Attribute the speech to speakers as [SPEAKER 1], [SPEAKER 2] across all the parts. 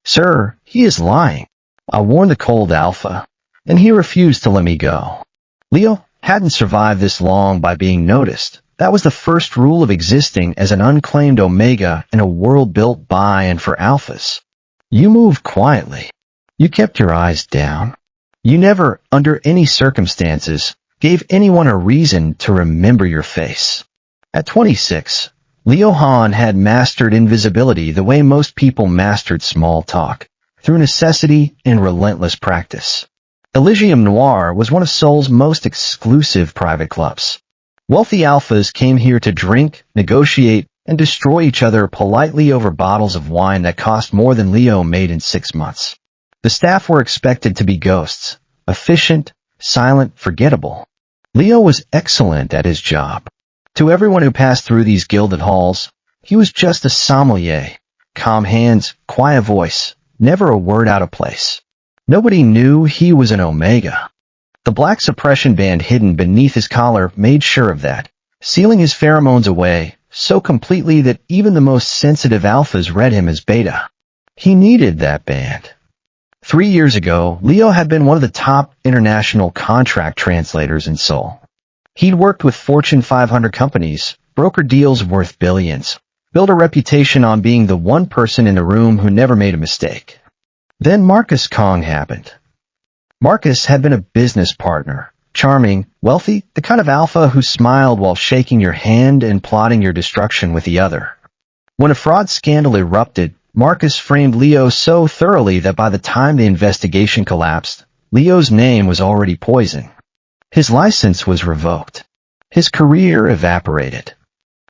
[SPEAKER 1] Sir, he is lying. I warned the cold alpha, and he refused to let me go. Leo hadn't survived this long by being noticed. That was the first rule of existing as an unclaimed Omega in a world built by and for alphas. You moved quietly. You kept your eyes down. You never, under any circumstances, gave anyone a reason to remember your face. At 26, Leo Han had mastered invisibility the way most people mastered small talk, through necessity and relentless practice. Elysium Noir was one of Seoul's most exclusive private clubs. Wealthy alphas came here to drink, negotiate, and destroy each other politely over bottles of wine that cost more than Leo made in 6 months. The staff were expected to be ghosts, efficient, silent, forgettable. Leo was excellent at his job. To everyone who passed through these gilded halls, he was just a sommelier. Calm hands, quiet voice, never a word out of place. Nobody knew he was an Omega. The black suppression band hidden beneath his collar made sure of that, sealing his pheromones away so completely that even the most sensitive alphas read him as beta. He needed that band. 3 years ago, Leo had been one of the top international contract translators in Seoul. He'd worked with Fortune 500 companies, brokered deals worth billions, built a reputation on being the one person in the room who never made a mistake. Then Marcus Kong happened. Marcus had been a business partner, charming, wealthy, the kind of alpha who smiled while shaking your hand and plotting your destruction with the other. When a fraud scandal erupted, Marcus framed Leo so thoroughly that by the time the investigation collapsed, Leo's name was already poisoned. His license was revoked. His career evaporated.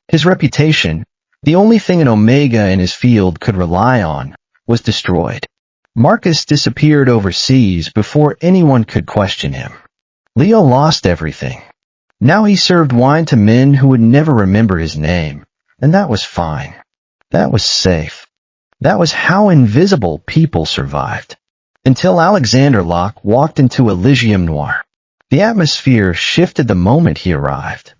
[SPEAKER 1] His reputation, the only thing an Omega in his field could rely on, was destroyed. Marcus disappeared overseas before anyone could question him. Leo lost everything. Now he served wine to men who would never remember his name, and that was fine. That was safe. That was how invisible people survived. Until Alexander Locke walked into Elysium Noir. The atmosphere shifted the moment he arrived.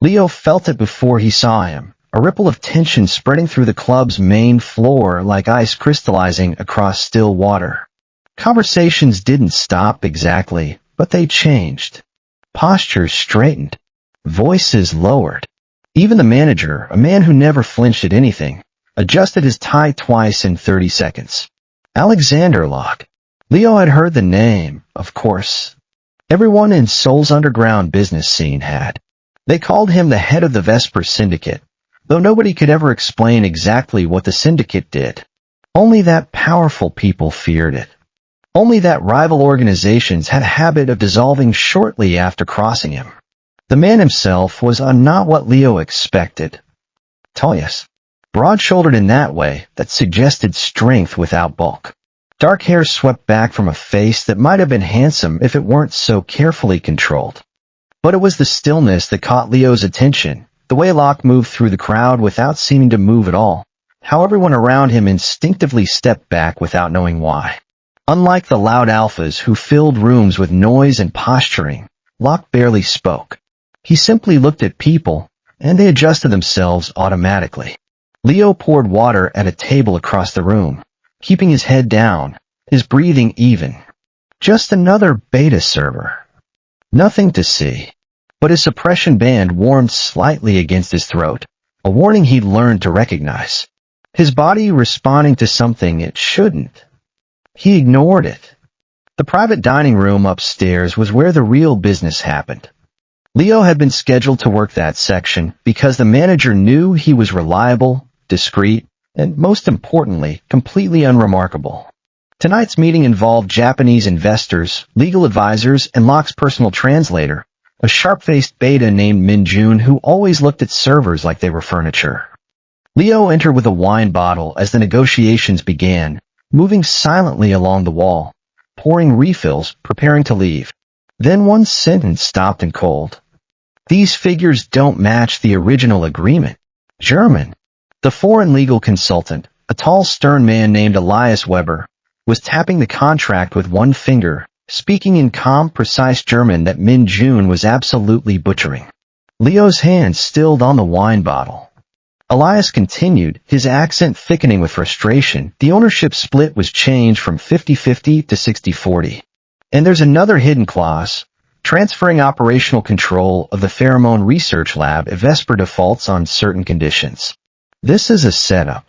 [SPEAKER 1] Leo felt it before he saw him, a ripple of tension spreading through the club's main floor like ice crystallizing across still water. Conversations didn't stop exactly, but they changed. Postures straightened. Voices lowered. Even the manager, a man who never flinched at anything, adjusted his tie twice in 30 seconds. Alexander Locke. Leo had heard the name, of course. Everyone in Seoul's underground business scene had. They called him the head of the Vesper Syndicate, though nobody could ever explain exactly what the syndicate did. Only that powerful people feared it. Only that rival organizations had a habit of dissolving shortly after crossing him. The man himself was not what Leo expected. Tall, yes. Broad-shouldered in that way that suggested strength without bulk. Dark hair swept back from a face that might have been handsome if it weren't so carefully controlled. But it was the stillness that caught Leo's attention, the way Locke moved through the crowd without seeming to move at all, how everyone around him instinctively stepped back without knowing why. Unlike the loud alphas who filled rooms with noise and posturing, Locke barely spoke. He simply looked at people, and they adjusted themselves automatically. Leo poured water at a table across the room, keeping his head down, his breathing even. Just another beta server. Nothing to see. But his suppression band warmed slightly against his throat, a warning he'd learned to recognize. His body responding to something it shouldn't. He ignored it. The private dining room upstairs was where the real business happened. Leo had been scheduled to work that section because the manager knew he was reliable, discreet, and most importantly, completely unremarkable. Tonight's meeting involved Japanese investors, legal advisors, and Locke's personal translator, a sharp-faced beta named Min-jun who always looked at servers like they were furniture. Leo entered with a wine bottle as the negotiations began, moving silently along the wall, pouring refills, preparing to leave. Then one sentence stopped him cold. These figures don't match the original agreement. German. The foreign legal consultant, a tall, stern man named Elias Weber, was tapping the contract with one finger, speaking in calm, precise German that Min-jun was absolutely butchering. Leo's hand stilled on the wine bottle. Elias continued, his accent thickening with frustration. The ownership split was changed from 50-50 to 60-40. And there's another hidden clause, transferring operational control of the pheromone research lab if Vesper defaults on certain conditions. This is a setup.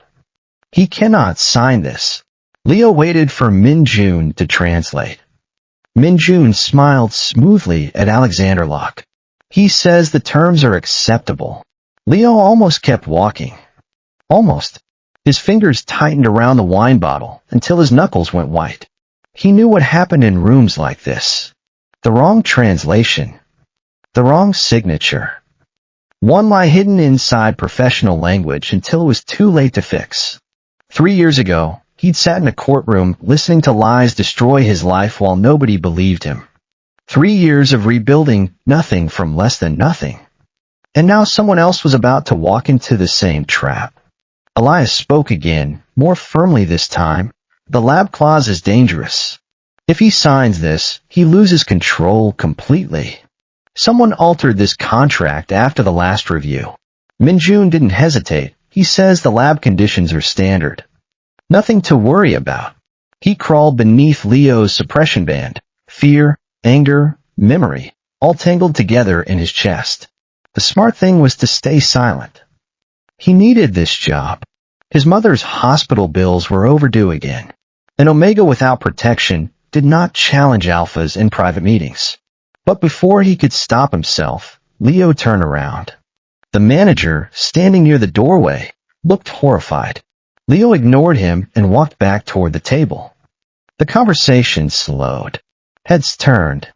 [SPEAKER 1] He cannot sign this. Leo waited for Min-Jun to translate. Min-Jun smiled smoothly at Alexander Locke. He says the terms are acceptable. Leo almost kept walking. Almost. His fingers tightened around the wine bottle until his knuckles went white. He knew what happened in rooms like this. The wrong translation. The wrong signature. One lie hidden inside professional language until it was too late to fix. 3 years ago, he'd sat in a courtroom listening to lies destroy his life while nobody believed him. 3 years of rebuilding nothing from less than nothing. And now someone else was about to walk into the same trap. Elias spoke again, more firmly this time. The lab clause is dangerous. If he signs this, he loses control completely. Someone altered this contract after the last review. Min-Jun didn't hesitate. He says the lab conditions are standard. Nothing to worry about. He crawled beneath Leo's suppression band. Fear, anger, memory, all tangled together in his chest. The smart thing was to stay silent. He needed this job. His mother's hospital bills were overdue again. An Omega without protection did not challenge alphas in private meetings. But before he could stop himself, Leo turned around. The manager, standing near the doorway, looked horrified. Leo ignored him and walked back toward the table. The conversation slowed. Heads turned.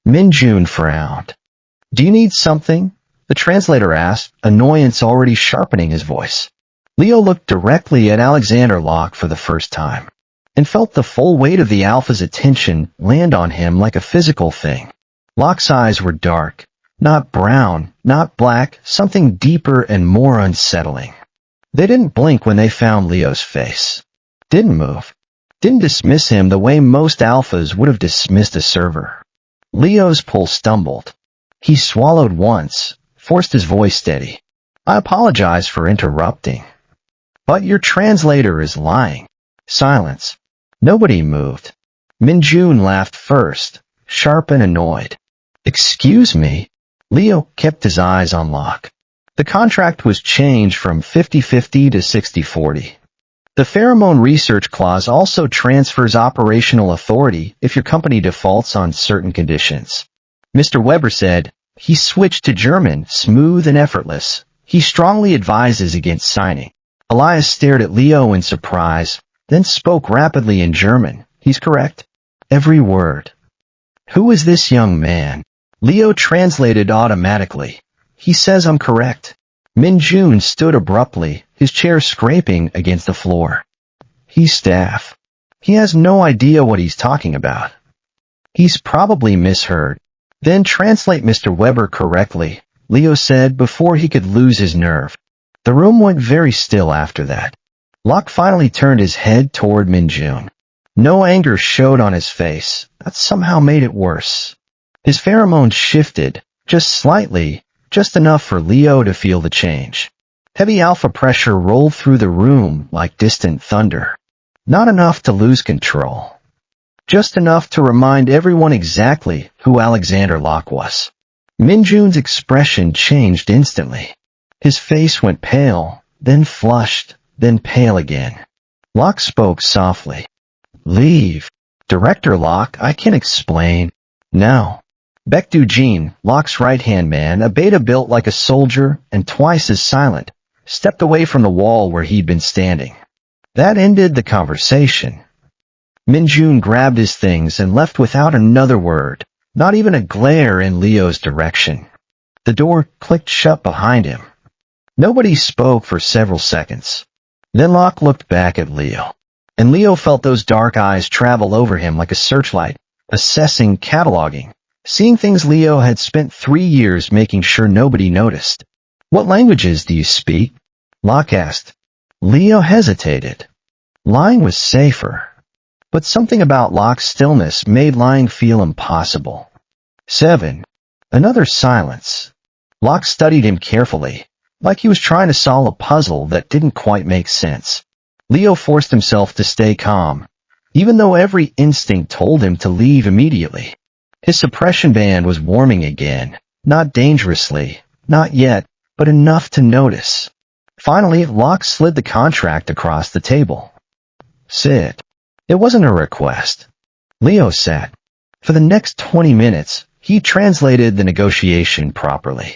[SPEAKER 1] Min-Jun frowned. "Do you need something?" the translator asked, annoyance already sharpening his voice. Leo looked directly at Alexander Locke for the first time, and felt the full weight of the alpha's attention land on him like a physical thing. Locke's eyes were dark, not brown, not black, something deeper and more unsettling. They didn't blink when they found Leo's face. Didn't move. Didn't dismiss him the way most alphas would have dismissed a server. Leo's pulse stumbled. He swallowed once, forced his voice steady. "I apologize for interrupting. But your translator is lying." Silence. Nobody moved. Min-Jun laughed first, sharp and annoyed. "Excuse me?" Leo kept his eyes on Locke. The contract was changed from 50-50 to 60-40. The pheromone research clause also transfers operational authority if your company defaults on certain conditions. Mr. Weber said. He switched to German, smooth and effortless. He strongly advises against signing. Elias stared at Leo in surprise, then spoke rapidly in German. "He's correct. Every word." "Who is this young man?" Leo translated automatically. "He says I'm correct." Min-Jun stood abruptly, his chair scraping against the floor. "He's staff. He has no idea what he's talking about. He's probably misheard." "Then translate Mr. Weber correctly," Leo said before he could lose his nerve. The room went very still after that. Locke finally turned his head toward Min-Jun. No anger showed on his face. That somehow made it worse. His pheromones shifted, just slightly, just enough for Leo to feel the change. Heavy alpha pressure rolled through the room like distant thunder. Not enough to lose control. Just enough to remind everyone exactly who Alexander Locke was. Min-Jun's expression changed instantly. His face went pale, then flushed, then pale again. Locke spoke softly. "Leave. Director Locke, I can explain." "No." Baekdu Jin, Locke's right-hand man, a beta built like a soldier and twice as silent, stepped away from the wall where he'd been standing. That ended the conversation. Min-Jun grabbed his things and left without another word, not even a glare in Leo's direction. The door clicked shut behind him. Nobody spoke for several seconds. Then Locke looked back at Leo, and Leo felt those dark eyes travel over him like a searchlight, assessing, cataloging, seeing things Leo had spent 3 years making sure nobody noticed. "What languages do you speak?" Locke asked. Leo hesitated. Lying was safer. But something about Locke's stillness made lying feel impossible. 7. Another silence. Locke studied him carefully. like he was trying to solve a puzzle that didn't quite make sense. Leo forced himself to stay calm, even though every instinct told him to leave immediately. His suppression band was warming again, not dangerously, not yet, but enough to notice. Finally, Locke slid the contract across the table. Sit. It wasn't a request. Leo sat. For the next 20 minutes, he translated the negotiation properly.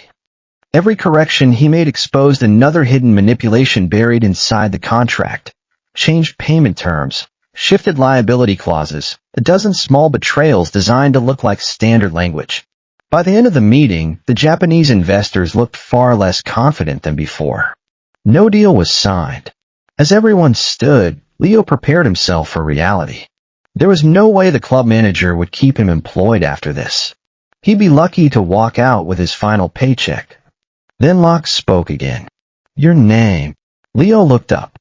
[SPEAKER 1] Every correction he made exposed another hidden manipulation buried inside the contract. Changed payment terms, shifted liability clauses, a dozen small betrayals designed to look like standard language. By the end of the meeting, the Japanese investors looked far less confident than before. No deal was signed. As everyone stood, Leo prepared himself for reality. There was no way the club manager would keep him employed after this. He'd be lucky to walk out with his final paycheck. Then Locke spoke again. Your name. Leo looked up.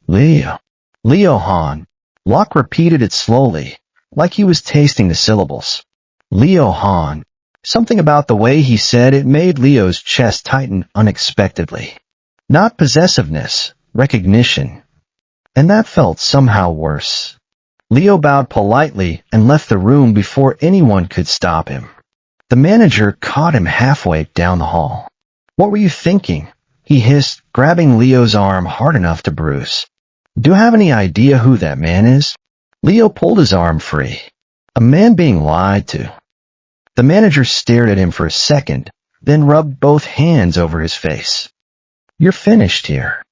[SPEAKER 1] Leo. Leo Han. Locke repeated it slowly, like he was tasting the syllables. Leo Han. Something about the way he said it made Leo's chest tighten unexpectedly. Not possessiveness, recognition. And that felt somehow worse. Leo bowed politely and left the room before anyone could stop him. The manager caught him halfway down the hall. What were you thinking? He hissed, grabbing Leo's arm hard enough to bruise. Do you have any idea who that man is? Leo pulled his arm free. A man being lied to. The manager stared at him for a second, then rubbed both hands over his face. You're finished here.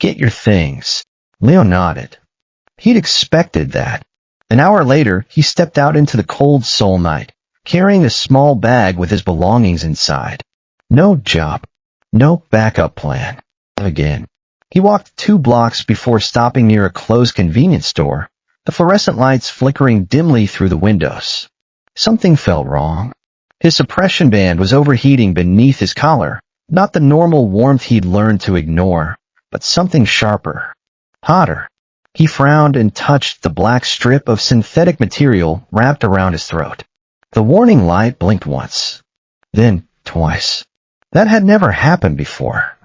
[SPEAKER 1] Get your things. Leo nodded. He'd expected that. An hour later, he stepped out into the cold Seoul night, carrying a small bag with his belongings inside. No job. No backup plan. Again. He walked 2 blocks before stopping near a closed convenience store, the fluorescent lights flickering dimly through the windows. Something felt wrong. His suppression band was overheating beneath his collar, not the normal warmth he'd learned to ignore, but something sharper. Hotter. He frowned and touched the black strip of synthetic material wrapped around his throat. The warning light blinked once, then twice. That had never happened before.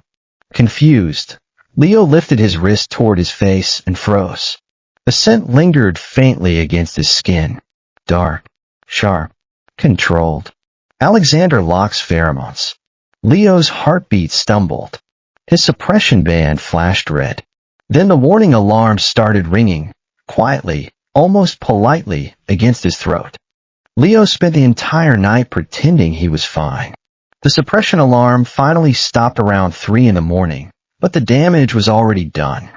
[SPEAKER 1] Confused, Leo lifted his wrist toward his face and froze. The scent lingered faintly against his skin. Dark, sharp, controlled. Alexander Locke's pheromones. Leo's heartbeat stumbled. His suppression band flashed red. Then the warning alarm started ringing, quietly, almost politely, against his throat. Leo spent the entire night pretending he was fine. The suppression alarm finally stopped around 3 in the morning, but the damage was already done.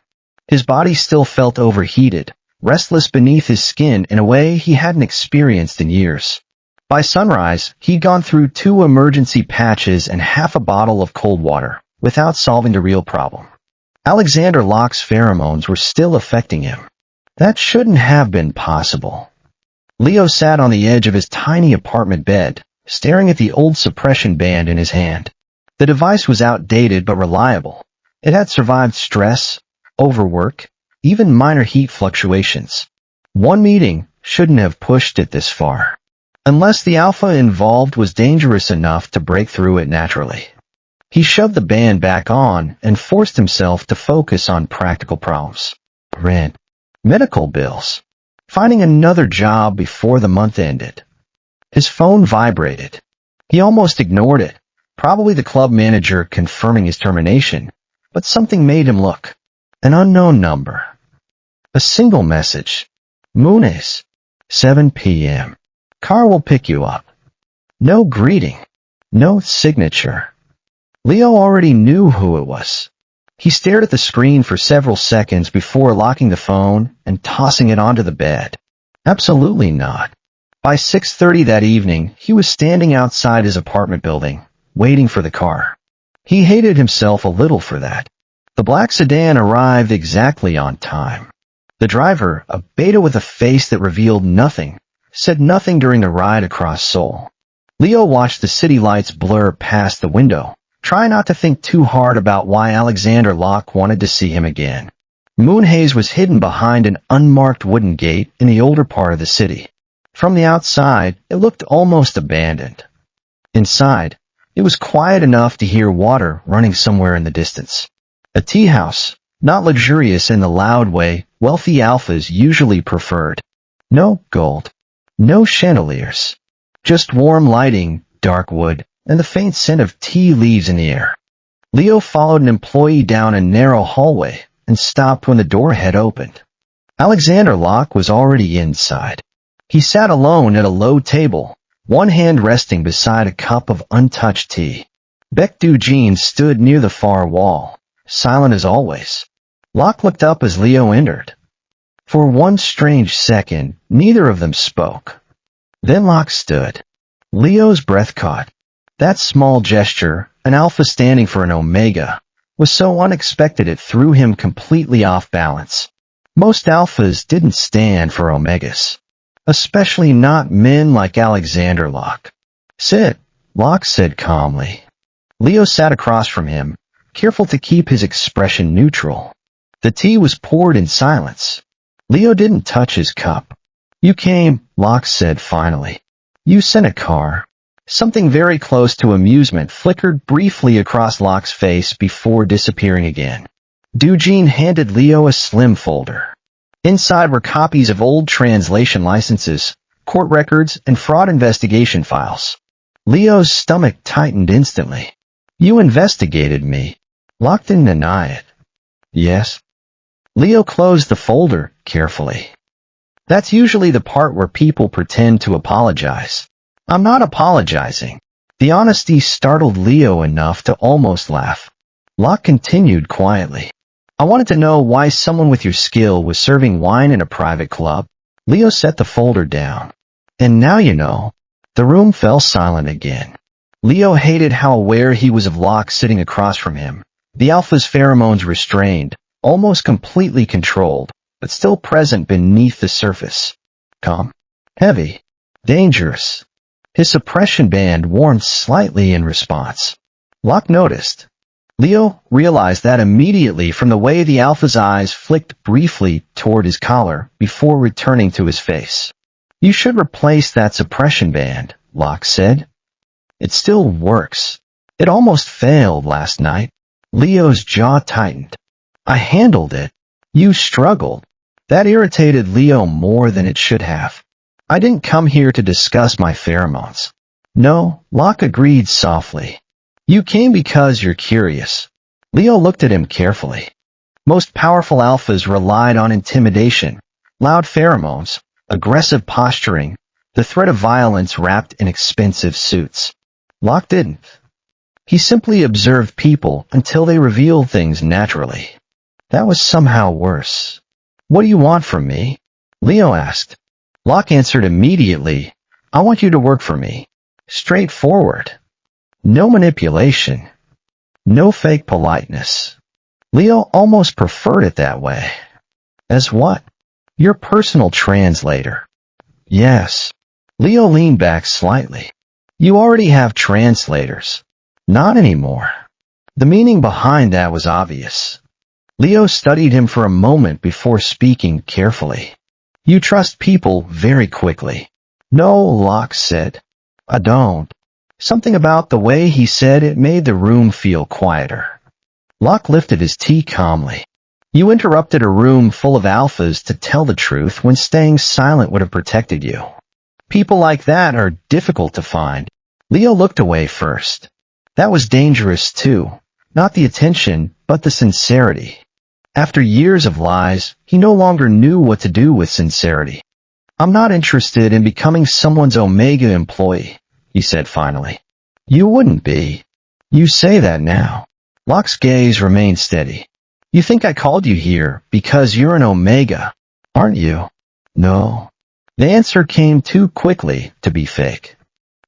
[SPEAKER 1] His body still felt overheated, restless beneath his skin in a way he hadn't experienced in years. By sunrise, he'd gone through 2 emergency patches and half a bottle of cold water, without solving the real problem. Alexander Locke's pheromones were still affecting him. That shouldn't have been possible. Leo sat on the edge of his tiny apartment bed, staring at the old suppression band in his hand. The device was outdated but reliable. It had survived stress, overwork, even minor heat fluctuations. One meeting shouldn't have pushed it this far. Unless the alpha involved was dangerous enough to break through it naturally. He shoved the band back on and forced himself to focus on practical problems. Rent. Medical bills. Finding another job before the month ended. His phone vibrated. He almost ignored it, probably the club manager confirming his termination, but something made him look. An unknown number. A single message. Muniz. 7 p.m. Car will pick you up. No greeting. No signature. Leo already knew who it was. He stared at the screen for several seconds before locking the phone and tossing it onto the bed. Absolutely not. By 6:30 that evening, he was standing outside his apartment building, waiting for the car. He hated himself a little for that. The black sedan arrived exactly on time. The driver, a beta with a face that revealed nothing, said nothing during the ride across Seoul. Leo watched the city lights blur past the window, trying not to think too hard about why Alexander Locke wanted to see him again. Moon haze was hidden behind an unmarked wooden gate in the older part of the city. From the outside, it looked almost abandoned. Inside, It was quiet enough to hear water running somewhere in the distance. A tea house, not luxurious in the loud way wealthy alphas usually preferred. No gold. No chandeliers. Just warm lighting, dark wood, and the faint scent of tea leaves in the air. Leo followed an employee down a narrow hallway and stopped when the door had opened. Alexander Locke was already inside. He sat alone at a low table, one hand resting beside a cup of untouched tea. Beck Dugene stood near the far wall, silent as always. Locke looked up as Leo entered. For one strange second, neither of them spoke. Then Locke stood. Leo's breath caught. That small gesture, an alpha standing for an omega, was so unexpected it threw him completely off balance. Most alphas didn't stand for omegas. Especially not men like Alexander Locke. "Sit," Locke said calmly. Leo sat across from him, careful to keep his expression neutral. The tea was poured in silence. Leo didn't touch his cup. "You came," Locke said finally. "You sent a car." Something very close to amusement flickered briefly across Locke's face before disappearing again. Dugene handed Leo a slim folder. Inside were copies of old translation licenses, court records, and fraud investigation files. Leo's stomach tightened instantly. "You investigated me." Locke didn't deny it. "Yes." Leo closed the folder carefully. "That's usually the part where people pretend to apologize. I'm not apologizing." The honesty startled Leo enough to almost laugh. Locke continued quietly. "I wanted to know why someone with your skill was serving wine in a private club." Leo set the folder down. "And now you know." The room fell silent again. Leo hated how aware he was of Locke sitting across from him. The alpha's pheromones restrained, almost completely controlled, but still present beneath the surface. Calm. Heavy. Dangerous. His suppression band warmed slightly in response. Locke noticed. Leo realized that immediately from the way the alpha's eyes flicked briefly toward his collar before returning to his face. "You should replace that suppression band," Locke said. "It still works. It almost failed last night." Leo's jaw tightened. "I handled it. You struggled." That irritated Leo more than it should have. "I didn't come here to discuss my pheromones." "No," Locke agreed softly. "You came because you're curious." Leo looked at him carefully. Most powerful alphas relied on intimidation, loud pheromones, aggressive posturing, the threat of violence wrapped in expensive suits. Locke didn't. He simply observed people until they revealed things naturally. That was somehow worse. "What do you want from me?" Leo asked. Locke answered immediately, "I want you to work for me." Straightforward. No manipulation. No fake politeness. Leo almost preferred it that way. "As what?" "Your personal translator." "Yes." Leo leaned back slightly. "You already have translators." "Not anymore." The meaning behind that was obvious. Leo studied him for a moment before speaking carefully. "You trust people very quickly." "No," Locke said. "I don't." Something about the way he said it made the room feel quieter. Locke lifted his tea calmly. "You interrupted a room full of alphas to tell the truth when staying silent would have protected you. People like that are difficult to find." Leo looked away first. That was dangerous too. Not the attention, but the sincerity. After years of lies, he no longer knew what to do with sincerity. "I'm not interested in becoming someone's Omega employee," he said finally. "You wouldn't be." "You say that now." Locke's gaze remained steady. "You think I called you here because you're an Omega, aren't you?" "No." The answer came too quickly to be fake.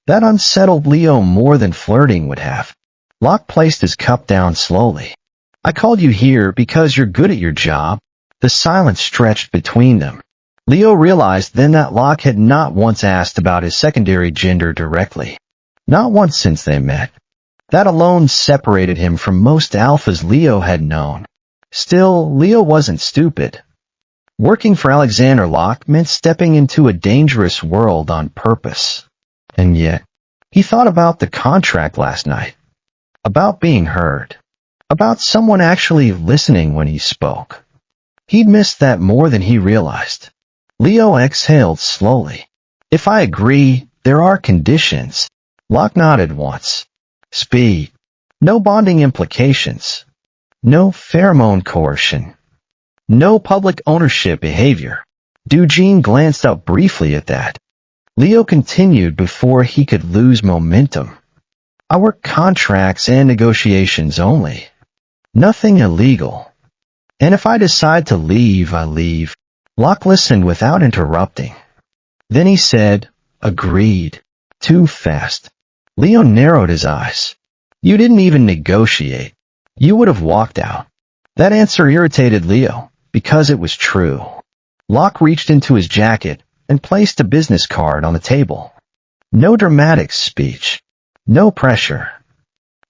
[SPEAKER 1] That unsettled Leo more than flirting would have. Locke placed his cup down slowly. "I called you here because you're good at your job." The silence stretched between them. Leo realized then that Locke had not once asked about his secondary gender directly. Not once since they met. That alone separated him from most alphas Leo had known. Still, Leo wasn't stupid. Working for Alexander Locke meant stepping into a dangerous world on purpose. And yet, He thought about the contract last night, about being heard, about someone actually listening when he spoke. He'd missed that more than he realized. Leo exhaled slowly. If I agree, there are conditions. Locke nodded once. Speed. No bonding implications. No pheromone coercion. No public ownership behavior. Eugene glanced up briefly at that. Leo continued before he could lose momentum. Our contracts and negotiations only. Nothing illegal. And if I decide to leave, I leave. Locke listened without interrupting. Then he said, agreed. Too fast. Leo narrowed his eyes. You didn't even negotiate. You would have walked out. That answer irritated Leo, because it was true. Locke reached into his jacket and placed a business card on the table. No dramatic speech. No pressure.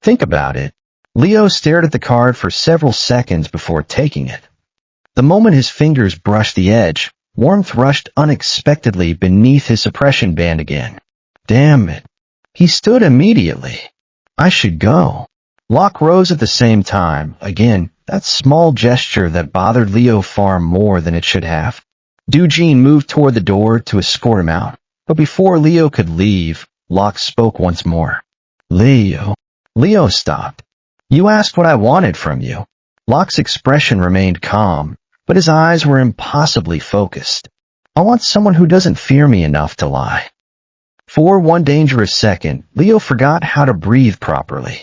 [SPEAKER 1] Think about it. Leo stared at the card for several seconds before taking it. The moment his fingers brushed the edge, warmth rushed unexpectedly beneath his suppression band again. Damn it. He stood immediately. I should go. Locke rose at the same time, again, that small gesture that bothered Leo far more than it should have. Eugene moved toward the door to escort him out, but before Leo could leave, Locke spoke once more. Leo. Leo stopped. You asked what I wanted from you. Locke's expression remained calm, but his eyes were impossibly focused. I want someone who doesn't fear me enough to lie. For one dangerous second, Leo forgot how to breathe properly.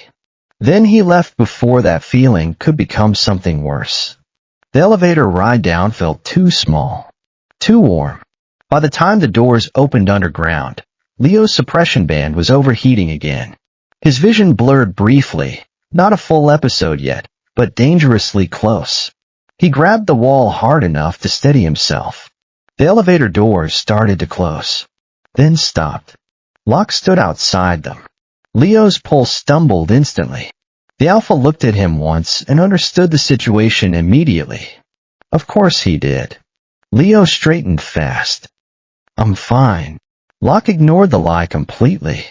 [SPEAKER 1] Then he left before that feeling could become something worse. The elevator ride down felt too small, too warm. By the time the doors opened underground, Leo's suppression band was overheating again. His vision blurred briefly, not a full episode yet, but dangerously close. He grabbed the wall hard enough to steady himself. The elevator doors started to close, then stopped. Locke stood outside them. Leo's pulse stumbled instantly. The Alpha looked at him once and understood the situation immediately. Of course he did. Leo straightened fast. I'm fine. Locke ignored the lie completely.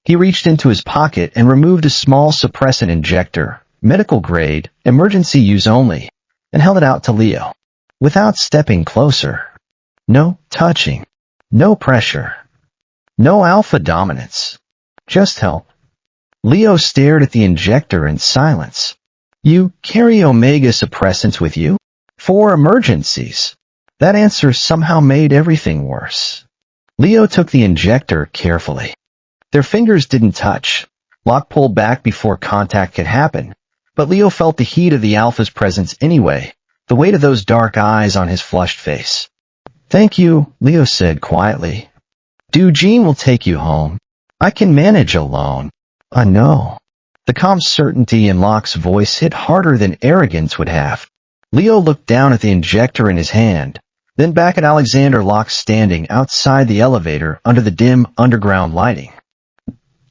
[SPEAKER 1] He reached into his pocket and removed a small suppressant injector, medical grade, emergency use only, and held it out to Leo. Without stepping closer. No touching. No pressure. No alpha dominance. Just help. Leo stared at the injector in silence. You carry omega suppressants with you? For emergencies. That answer somehow made everything worse. Leo took the injector carefully. Their fingers didn't touch. Locke pulled back before contact could happen, but Leo felt the heat of the Alpha's presence anyway, the weight of those dark eyes on his flushed face. Thank you, Leo said quietly. Eugene will take you home. I can manage alone. I know. The calm certainty in Locke's voice hit harder than arrogance would have. Leo looked down at the injector in his hand, then back at Alexander Locke standing outside the elevator under the dim underground lighting.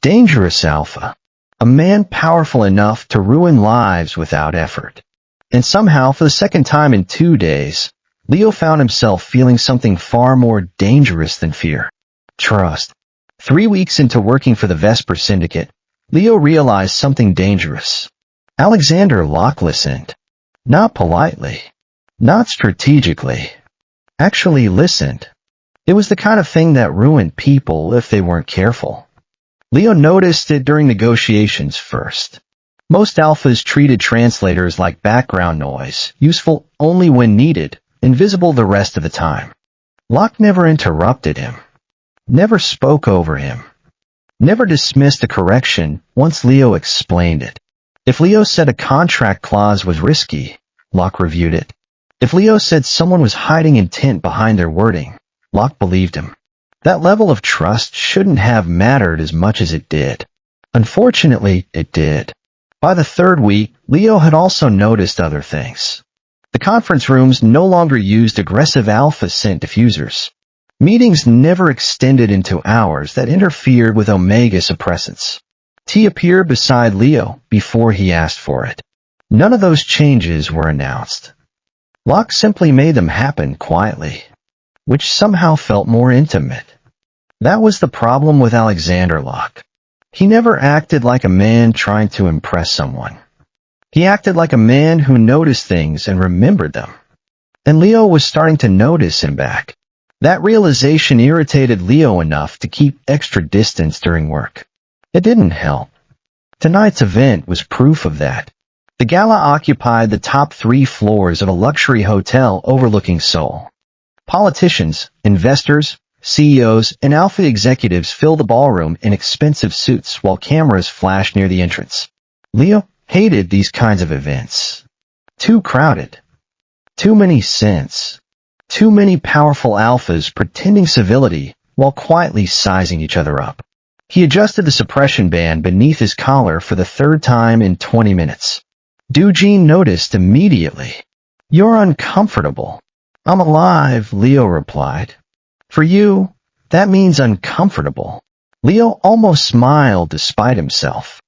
[SPEAKER 1] Dangerous Alpha. A man powerful enough to ruin lives without effort. And somehow, for the second time in 2 days, Leo found himself feeling something far more dangerous than fear. Trust. 3 weeks into working for the Vesper Syndicate, Leo realized something dangerous. Alexander Locke listened. Not politely. Not strategically. Actually listened. It was the kind of thing that ruined people if they weren't careful. Leo noticed it during negotiations first. Most alphas treated translators like background noise, useful only when needed, invisible the rest of the time. Locke never interrupted him. Never spoke over him. Never dismissed a correction once Leo explained it. If Leo said a contract clause was risky, Locke reviewed it. If Leo said someone was hiding intent behind their wording, Locke believed him. That level of trust shouldn't have mattered as much as it did. Unfortunately, it did. By the 3rd week, Leo had also noticed other things. The conference rooms no longer used aggressive alpha scent diffusers. Meetings never extended into hours that interfered with omega suppressants. Tea appeared beside Leo before he asked for it. None of those changes were announced. Locke simply made them happen quietly, which somehow felt more intimate. That was the problem with Alexander Locke. He never acted like a man trying to impress someone. He acted like a man who noticed things and remembered them. And Leo was starting to notice him back. That realization irritated Leo enough to keep extra distance during work. It didn't help. Tonight's event was proof of that. The gala occupied the top 3 floors of a luxury hotel overlooking Seoul. Politicians, investors, CEOs, and alpha executives filled the ballroom in expensive suits while cameras flashed near the entrance. Leo hated these kinds of events. Too crowded. Too many scents. Too many powerful alphas pretending civility while quietly sizing each other up. He adjusted the suppression band beneath his collar for the 3rd time in 20 minutes. Doo-Jin noticed immediately. "You're uncomfortable." "I'm alive," Leo replied. "For you, that means uncomfortable." Leo almost smiled despite himself.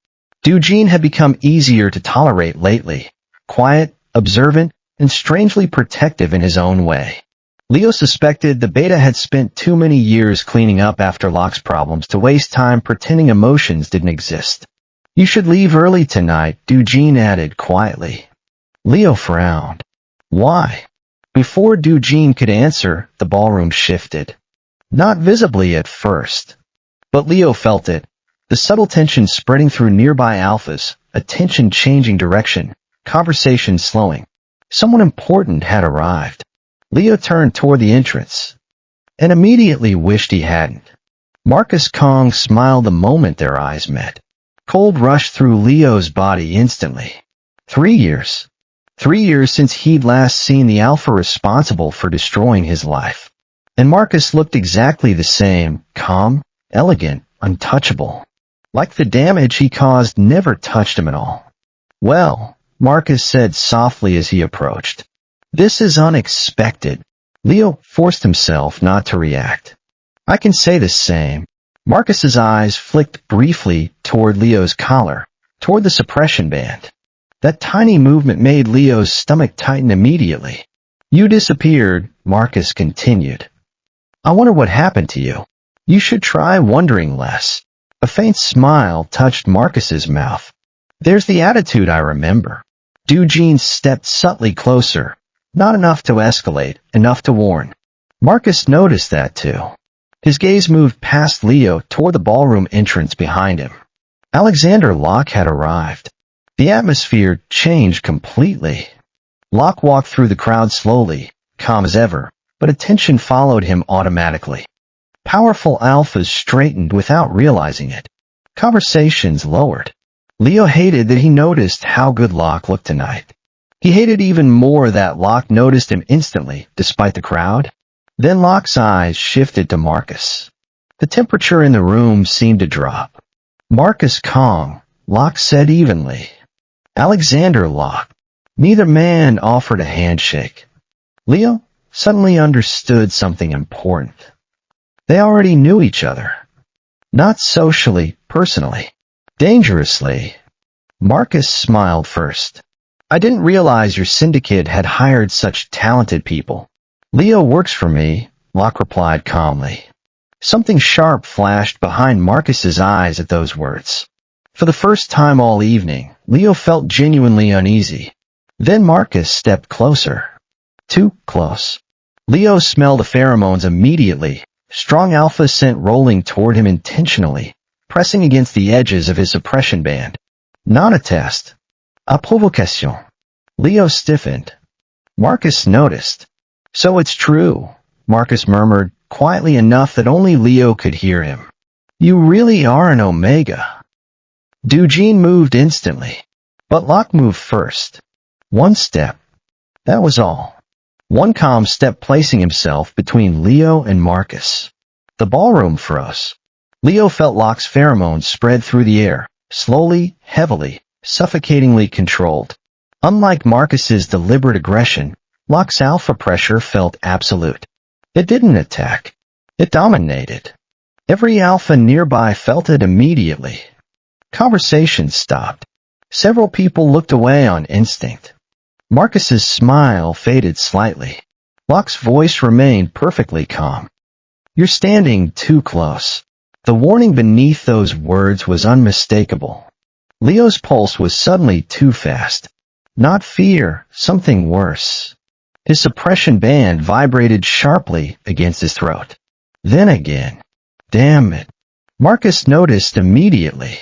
[SPEAKER 1] Doo-Jin had become easier to tolerate lately, quiet, observant, and strangely protective in his own way. Leo suspected the beta had spent too many years cleaning up after Locke's problems to waste time pretending emotions didn't exist. "You should leave early tonight," Doo-Jin added quietly. Leo frowned. "Why?" Before Doo-Jin could answer, the ballroom shifted. Not visibly at first. But Leo felt it. The subtle tension spreading through nearby alphas, attention changing direction, conversation slowing. Someone important had arrived. Leo turned toward the entrance, and immediately wished he hadn't. Marcus Kong smiled the moment their eyes met. Cold rushed through Leo's body instantly. 3 years. 3 years since he'd last seen the alpha responsible for destroying his life. And Marcus looked exactly the same, calm, elegant, untouchable. Like the damage he caused never touched him at all. "Well," Marcus said softly as he approached. "This is unexpected." Leo forced himself not to react. "I can say the same." Marcus's eyes flicked briefly toward Leo's collar, toward the suppression band. That tiny movement made Leo's stomach tighten immediately. "You disappeared," Marcus continued. "I wonder what happened to you. You should try wondering less." A faint smile touched Marcus's mouth. "There's the attitude I remember." Doo-Jin stepped subtly closer. Not enough to escalate, enough to warn. Marcus noticed that too. His gaze moved past Leo toward the ballroom entrance behind him. Alexander Locke had arrived. The atmosphere changed completely. Locke walked through the crowd slowly, calm as ever, but attention followed him automatically. Powerful alphas straightened without realizing it. Conversations lowered. Leo hated that he noticed how good Locke looked tonight. He hated even more that Locke noticed him instantly, despite the crowd. Then Locke's eyes shifted to Marcus. The temperature in the room seemed to drop. "Marcus Kong," Locke said evenly. "Alexander Locke." Neither man offered a handshake. Leo suddenly understood something important. They already knew each other. Not socially, personally. Dangerously. Marcus smiled first. "I didn't realize your syndicate had hired such talented people." "Leo works for me," Locke replied calmly. Something sharp flashed behind Marcus's eyes at those words. For the first time all evening, Leo felt genuinely uneasy. Then Marcus stepped closer. Too close. Leo smelled the pheromones immediately, strong alpha scent rolling toward him intentionally, pressing against the edges of his suppression band. Not a test. A provocation. Leo stiffened. Marcus noticed. "So it's true," Marcus murmured, quietly enough that only Leo could hear him. "You really are an Omega." Doo-Jin moved instantly, but Locke moved first. One step. That was all. One calm step placing himself between Leo and Marcus. The ballroom froze. Leo felt Locke's pheromones spread through the air, slowly, heavily, suffocatingly controlled. Unlike Marcus's deliberate aggression, Locke's alpha pressure felt absolute. It didn't attack. It dominated. Every alpha nearby felt it immediately. Conversation stopped. Several people looked away on instinct. Marcus's smile faded slightly. Locke's voice remained perfectly calm. "You're standing too close." The warning beneath those words was unmistakable. Leo's pulse was suddenly too fast. Not fear, something worse. His suppression band vibrated sharply against his throat. Then again. Damn it. Marcus noticed immediately.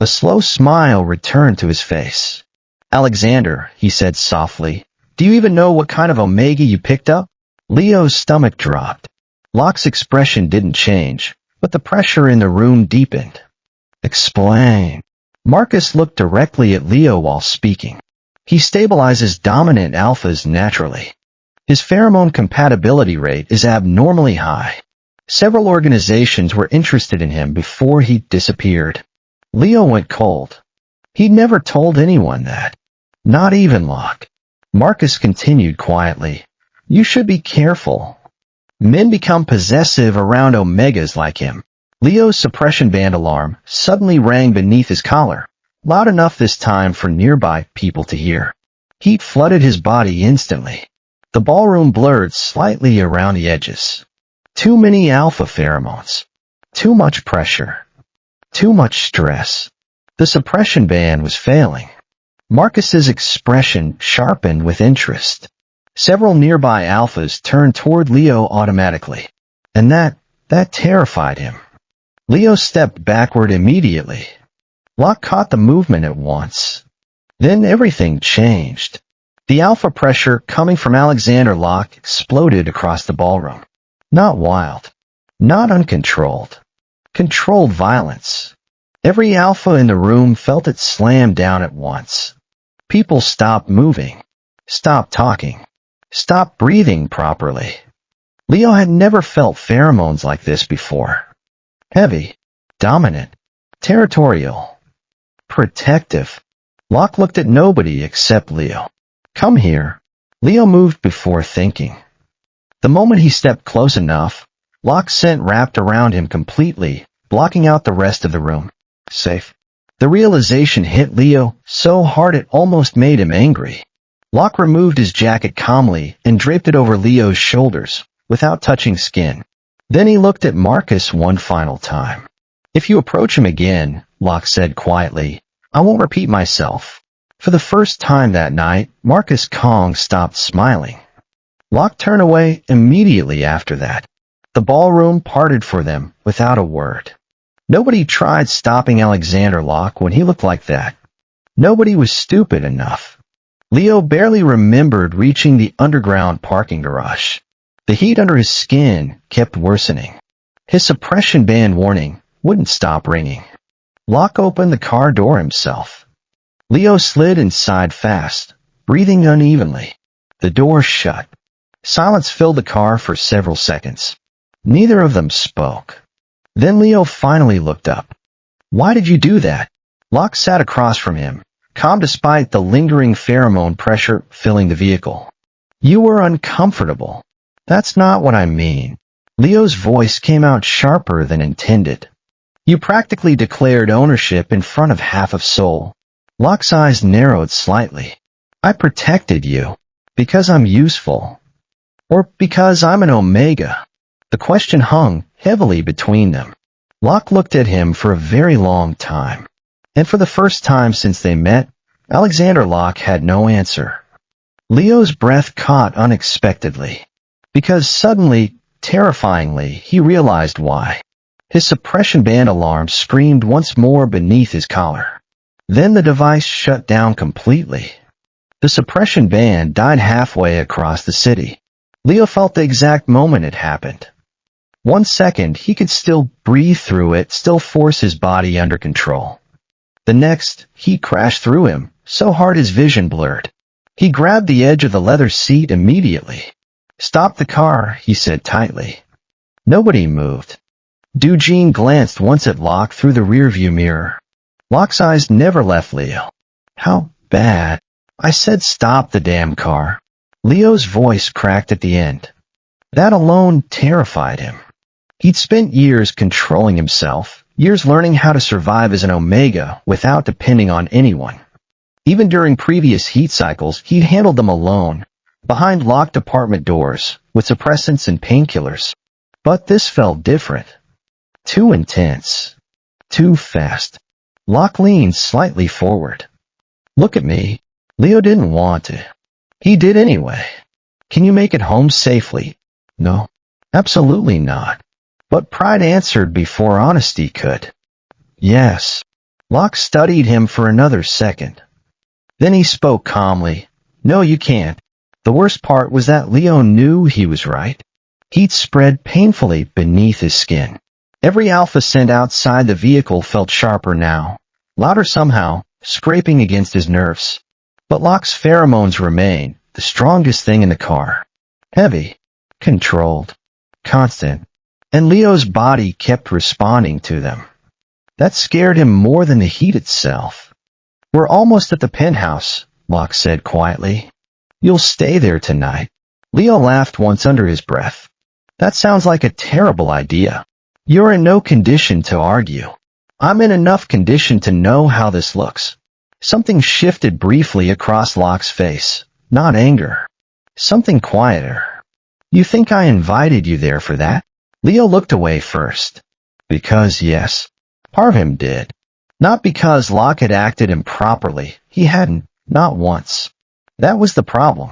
[SPEAKER 1] A slow smile returned to his face. "Alexander," he said softly, "do you even know what kind of omega you picked up?" Leo's stomach dropped. Locke's expression didn't change, but the pressure in the room deepened. "Explain." Marcus looked directly at Leo while speaking. "He stabilizes dominant alphas naturally. His pheromone compatibility rate is abnormally high. Several organizations were interested in him before he disappeared." Leo went cold. He'd never told anyone that. Not even Locke. Marcus continued quietly. "You should be careful. Men become possessive around omegas like him." Leo's suppression band alarm suddenly rang beneath his collar, loud enough this time for nearby people to hear. Heat flooded his body instantly. The ballroom blurred slightly around the edges. Too many alpha pheromones. Too much pressure. Too much stress. The suppression band was failing. Marcus's expression sharpened with interest. Several nearby alphas turned toward Leo automatically, and that terrified him. Leo stepped backward immediately. Locke caught the movement at once. Then everything changed. The alpha pressure coming from Alexander Locke exploded across the ballroom. Not wild. Not uncontrolled. Controlled violence. Every alpha in the room felt it slam down at once. People stopped moving. Stopped talking. Stopped breathing properly. Leo had never felt pheromones like this before. Heavy. Dominant. Territorial. Protective. Locke looked at nobody except Leo. "Come here." Leo moved before thinking. The moment he stepped close enough, Locke's scent wrapped around him completely, blocking out the rest of the room. Safe. The realization hit Leo so hard it almost made him angry. Locke removed his jacket calmly and draped it over Leo's shoulders, without touching skin. Then he looked at Marcus one final time. "If you approach him again," Locke said quietly, "I won't repeat myself." For the first time that night, Marcus Kong stopped smiling. Locke turned away immediately after that. The ballroom parted for them without a word. Nobody tried stopping Alexander Locke when he looked like that. Nobody was stupid enough. Leo barely remembered reaching the underground parking garage. The heat under his skin kept worsening. His suppression band warning wouldn't stop ringing. Locke opened the car door himself. Leo slid inside fast, breathing unevenly. The door shut. Silence filled the car for several seconds. Neither of them spoke. Then Leo finally looked up. "Why did you do that?" Locke sat across from him, calm despite the lingering pheromone pressure filling the vehicle. "You were uncomfortable." "That's not what I mean." Leo's voice came out sharper than intended. "You practically declared ownership in front of half of Seoul." Locke's eyes narrowed slightly. "I protected you. Because I'm useful. Or because I'm an omega." The question hung heavily between them. Locke looked at him for a very long time. And for the first time since they met, Alexander Locke had no answer. Leo's breath caught unexpectedly. Because suddenly, terrifyingly, he realized why. His suppression band alarm screamed once more beneath his collar. Then the device shut down completely. The suppression band died halfway across the city. Leo felt the exact moment it happened. 1 second, he could still breathe through it, still force his body under control. The next, heat crashed through him, so hard his vision blurred. He grabbed the edge of the leather seat immediately. "Stop the car," he said tightly. Nobody moved. Dujin glanced once at Locke through the rearview mirror. Locke's eyes never left Leo. "How bad?" "I said stop the damn car." Leo's voice cracked at the end. That alone terrified him. He'd spent years controlling himself, years learning how to survive as an omega without depending on anyone. Even during previous heat cycles, he'd handled them alone, behind locked apartment doors, with suppressants and painkillers. But this felt different. Too intense. Too fast. Locke leaned slightly forward. Look at me. Leo didn't want to. He did anyway. Can you make it home safely? No. Absolutely not. But pride answered before honesty could. Yes. Locke studied him for another second. Then he spoke calmly. No, you can't. The worst part was that Leo knew he was right. Heat spread painfully beneath his skin. Every alpha scent outside the vehicle felt sharper now, louder somehow, scraping against his nerves. But Locke's pheromones remained the strongest thing in the car. Heavy, controlled, constant, and Leo's body kept responding to them. That scared him more than the heat itself. We're almost at the penthouse, Locke said quietly. You'll stay there tonight. Leo laughed once under his breath. That sounds like a terrible idea. You're in no condition to argue. I'm in enough condition to know how this looks. Something shifted briefly across Locke's face. Not anger. Something quieter. You think I invited you there for that? Leo looked away first. Because yes, part of him did. Not because Locke had acted improperly. He hadn't, not once. That was the problem.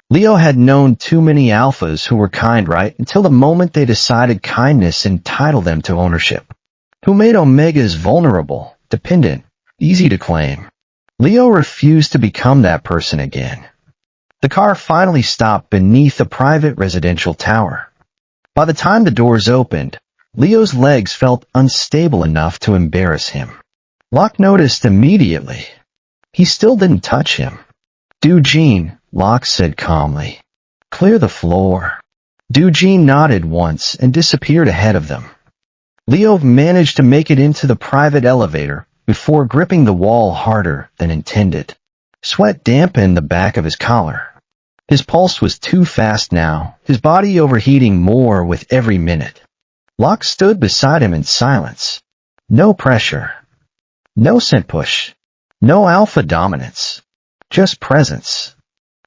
[SPEAKER 1] Leo had known too many alphas who were kind right until the moment they decided kindness entitled them to ownership. Who made omegas vulnerable, dependent, easy to claim. Leo refused to become that person again. The car finally stopped beneath a private residential tower. By the time the doors opened, Leo's legs felt unstable enough to embarrass him. Locke noticed immediately. He still didn't touch him. Eugene, Locke said calmly. Clear the floor. Eugene nodded once and disappeared ahead of them. Leo managed to make it into the private elevator before gripping the wall harder than intended. Sweat dampened the back of his collar. His pulse was too fast now, his body overheating more with every minute. Locke stood beside him in silence. No pressure. No scent push. No alpha dominance. Just presence.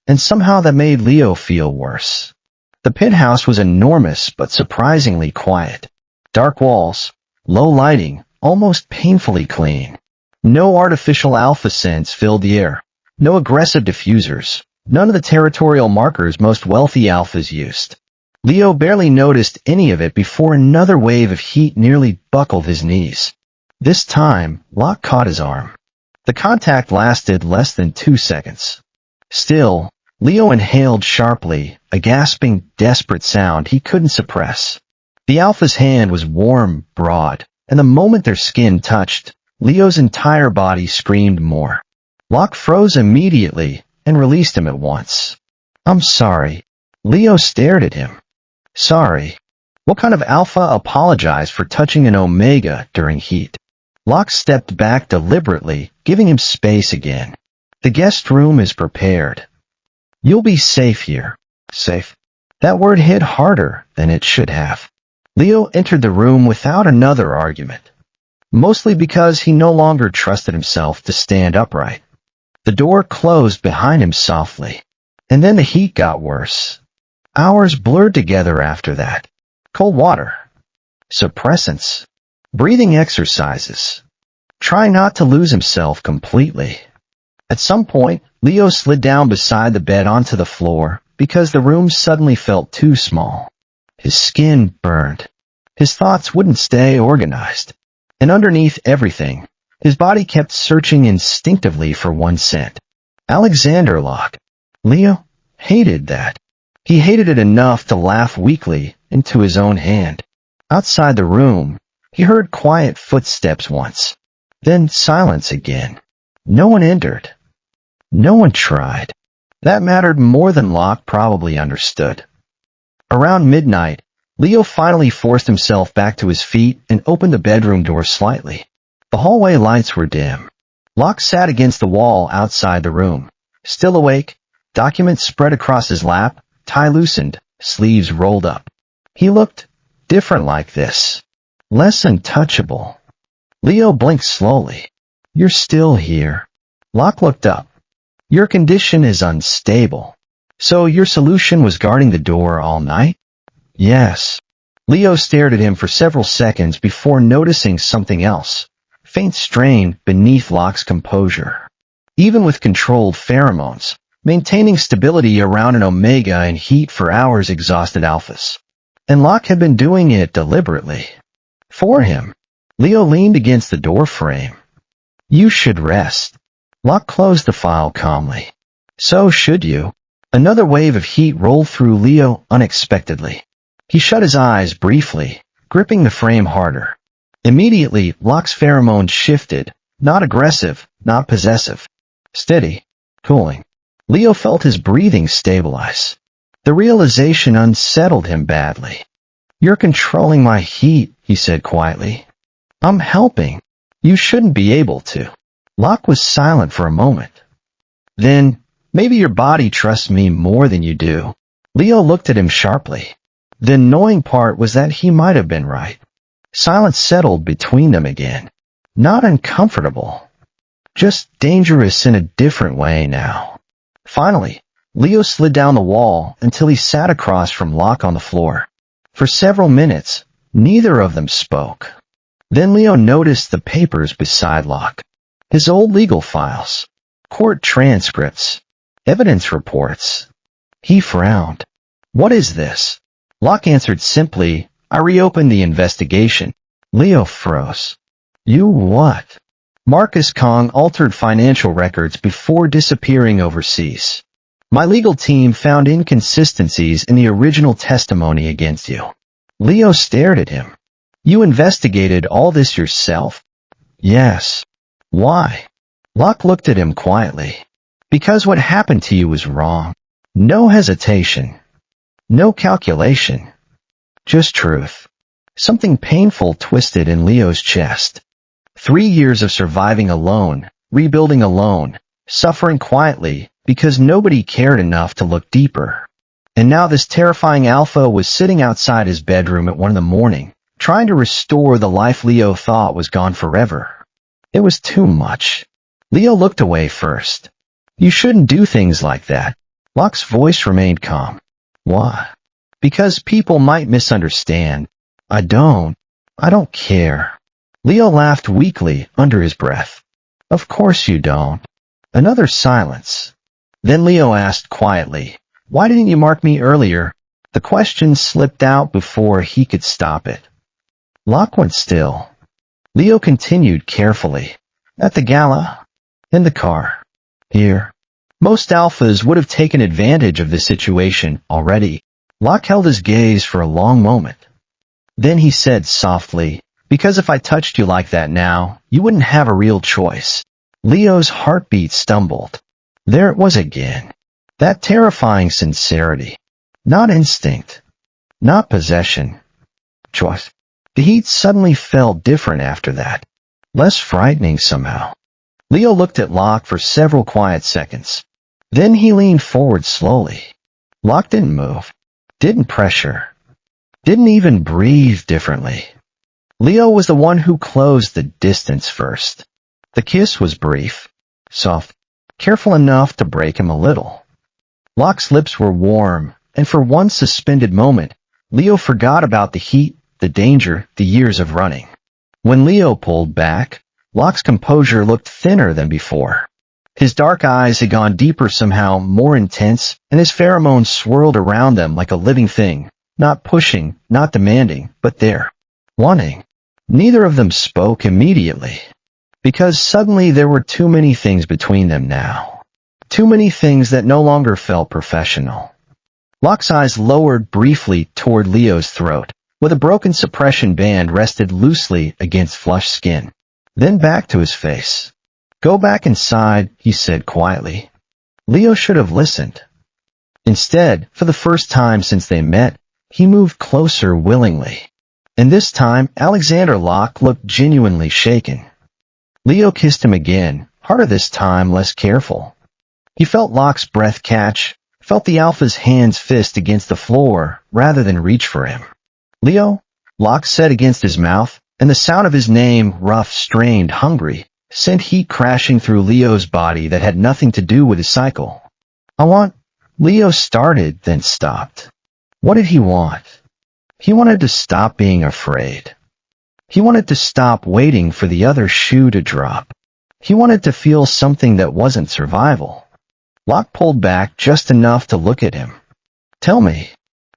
[SPEAKER 1] And somehow that made Leo feel worse. The penthouse was enormous but surprisingly quiet. Dark walls, low lighting, almost painfully clean. No artificial alpha scents filled the air. No aggressive diffusers. None of the territorial markers most wealthy alphas used. Leo barely noticed any of it before another wave of heat nearly buckled his knees. This time, Locke caught his arm. The contact lasted less than 2 seconds. Still, Leo inhaled sharply, a gasping, desperate sound he couldn't suppress. The alpha's hand was warm, broad, and the moment their skin touched, Leo's entire body screamed more. Locke froze immediately and released him at once. I'm sorry. Leo stared at him. Sorry. What kind of alpha apologized for touching an omega during heat? Locke stepped back deliberately, giving him space again. The guest room is prepared. You'll be safe here. Safe. That word hit harder than it should have. Leo entered the room without another argument. Mostly because he no longer trusted himself to stand upright. The door closed behind him softly. And then the heat got worse. Hours blurred together after that. Cold water. Suppressants. Breathing exercises. Trying not to lose himself completely. At some point, Leo slid down beside the bed onto the floor because the room suddenly felt too small. His skin burned. His thoughts wouldn't stay organized. And underneath everything, his body kept searching instinctively for one scent. Alexander Locke. Leo hated that. He hated it enough to laugh weakly into his own hand. Outside the room, he heard quiet footsteps once. Then silence again. No one entered. No one tried. That mattered more than Locke probably understood. Around midnight, Leo finally forced himself back to his feet and opened the bedroom door slightly. The hallway lights were dim. Locke sat against the wall outside the room. Still awake, documents spread across his lap, tie loosened, sleeves rolled up. He looked different like this. Less untouchable. Leo blinked slowly. You're still here. Locke looked up. Your condition is unstable. So your solution was guarding the door all night? Yes. Leo stared at him for several seconds before noticing something else. Faint strain beneath Locke's composure. Even with controlled pheromones, maintaining stability around an omega in heat for hours exhausted alphas. And Locke had been doing it deliberately. For him. Leo leaned against the door frame. You should rest. Locke closed the file calmly. So should you. Another wave of heat rolled through Leo unexpectedly. He shut his eyes briefly, gripping the frame harder. Immediately, Locke's pheromones shifted, not aggressive, not possessive. Steady, cooling. Leo felt his breathing stabilize. The realization unsettled him badly. You're controlling my heat, he said quietly. I'm helping. You shouldn't be able to. Locke was silent for a moment. Then, maybe your body trusts me more than you do. Leo looked at him sharply. The annoying part was that he might have been right. Silence settled between them again. Not uncomfortable. Just dangerous in a different way now. Finally, Leo slid down the wall until he sat across from Locke on the floor. For several minutes, neither of them spoke. Then Leo noticed the papers beside Locke. His old legal files, court transcripts, evidence reports. He frowned. What is this? Locke answered simply, I reopened the investigation. Leo froze. You what? Marcus Kong altered financial records before disappearing overseas. My legal team found inconsistencies in the original testimony against you. Leo stared at him. You investigated all this yourself? Yes. Why? Locke looked at him quietly. Because what happened to you was wrong. No hesitation. No calculation. Just truth. Something painful twisted in Leo's chest. 3 years of surviving alone, rebuilding alone, suffering quietly because nobody cared enough to look deeper. And now this terrifying alpha was sitting outside his bedroom at 1 a.m, trying to restore the life Leo thought was gone forever. It was too much. Leo looked away first. You shouldn't do things like that. Locke's voice remained calm. Why? Because people might misunderstand. I don't care. Leo laughed weakly under his breath. Of course you don't. Another silence. Then Leo asked quietly, why didn't you mark me earlier? The question slipped out before he could stop it. Locke went still. Leo continued carefully. At the gala. In the car. Here. Most alphas would have taken advantage of this situation already. Locke held his gaze for a long moment. Then he said softly, because if I touched you like that now, you wouldn't have a real choice. Leo's heartbeat stumbled. There it was again. That terrifying sincerity. Not instinct. Not possession. Choice. The heat suddenly felt different after that. Less frightening somehow. Leo looked at Locke for several quiet seconds. Then he leaned forward slowly. Locke didn't move. Didn't pressure. Didn't even breathe differently. Leo was the one who closed the distance first. The kiss was brief, soft, careful enough to break him a little. Locke's lips were warm, and for one suspended moment, Leo forgot about the heat, the danger, the years of running. When Leo pulled back, Locke's composure looked thinner than before. His dark eyes had gone deeper somehow, more intense, and his pheromones swirled around them like a living thing, not pushing, not demanding, but there, wanting. Neither of them spoke immediately, because suddenly there were too many things between them now. Too many things that no longer felt professional. Locke's eyes lowered briefly toward Leo's throat, where the broken suppression band rested loosely against flushed skin. Then back to his face. Go back inside, he said quietly. Leo should have listened. Instead, for the first time since they met, he moved closer willingly. And this time, Alexander Locke looked genuinely shaken. Leo kissed him again, harder this time, less careful. He felt Locke's breath catch, felt the alpha's hands fist against the floor rather than reach for him. Leo, Locke said against his mouth, and the sound of his name, rough, strained, hungry, sent heat crashing through Leo's body that had nothing to do with his cycle. I want... Leo started, then stopped. What did he want? He wanted to stop being afraid. He wanted to stop waiting for the other shoe to drop. He wanted to feel something that wasn't survival. Locke pulled back just enough to look at him. "Tell me."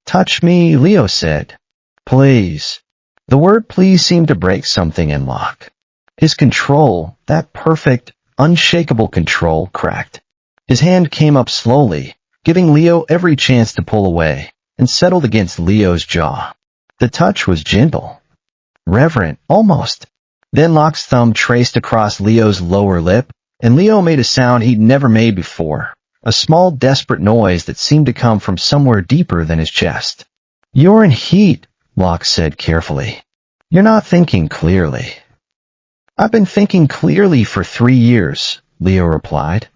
[SPEAKER 1] "Touch me," Leo said. "Please." The word please seemed to break something in Locke. His control, that perfect, unshakable control, cracked. His hand came up slowly, giving Leo every chance to pull away, and settled against Leo's jaw. The touch was gentle. Reverent, almost. Then Locke's thumb traced across Leo's lower lip, and Leo made a sound he'd never made before, a small, desperate noise that seemed to come from somewhere deeper than his chest. "You're in heat," Locke said carefully. "You're not thinking clearly." "I've been thinking clearly for 3 years," Leo replied.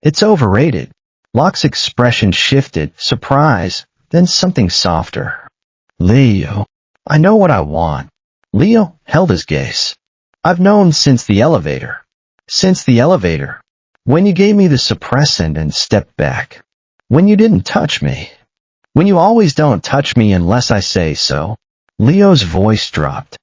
[SPEAKER 1] "It's overrated." Locke's expression shifted, surprise, then something softer. "Leo, I know what I want." Leo held his gaze. "I've known since the elevator. Since the elevator. When you gave me the suppressant and stepped back. When you didn't touch me. When you always don't touch me unless I say so." Leo's voice dropped.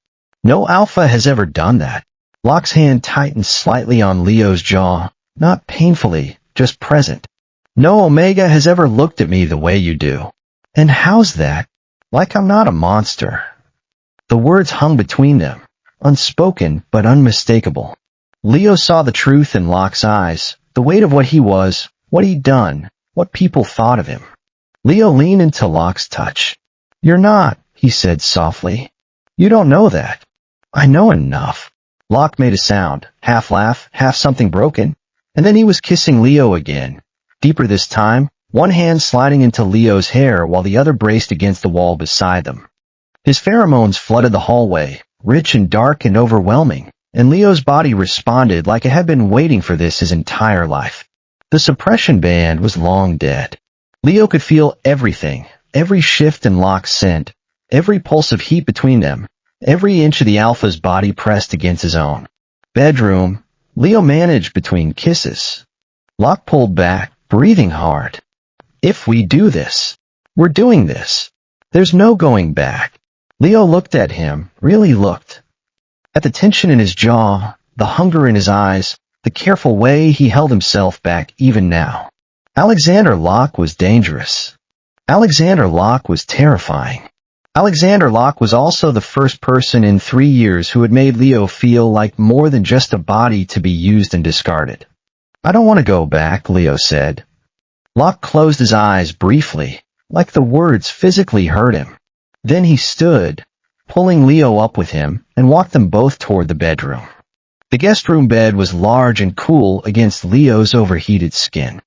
[SPEAKER 1] "No alpha has ever done that." Locke's hand tightened slightly on Leo's jaw, not painfully, just present. "No omega has ever looked at me the way you do." "And how's that?" "Like I'm not a monster." The words hung between them, unspoken but unmistakable. Leo saw the truth in Locke's eyes, the weight of what he was, what he'd done, what people thought of him. Leo leaned into Locke's touch. "You're not," he said softly. "You don't know that." "I know enough." Locke made a sound, half laugh, half something broken, and then he was kissing Leo again, deeper this time, one hand sliding into Leo's hair while the other braced against the wall beside them. His pheromones flooded the hallway, rich and dark and overwhelming, and Leo's body responded like it had been waiting for this his entire life. The suppression band was long dead. Leo could feel everything, every shift in Locke's scent, every pulse of heat between them, every inch of the alpha's body pressed against his own. "Bedroom," Leo managed between kisses. Locke pulled back, breathing hard. "If we do this, we're doing this. There's no going back." Leo looked at him, really looked. At the tension in his jaw, the hunger in his eyes, the careful way he held himself back even now. Alexander Locke was dangerous. Alexander Locke was terrifying. Alexander Locke was also the first person in 3 years who had made Leo feel like more than just a body to be used and discarded. "I don't want to go back," Leo said. Locke closed his eyes briefly, like the words physically hurt him. Then he stood, pulling Leo up with him, and walked them both toward the bedroom. The guest room bed was large and cool against Leo's overheated skin.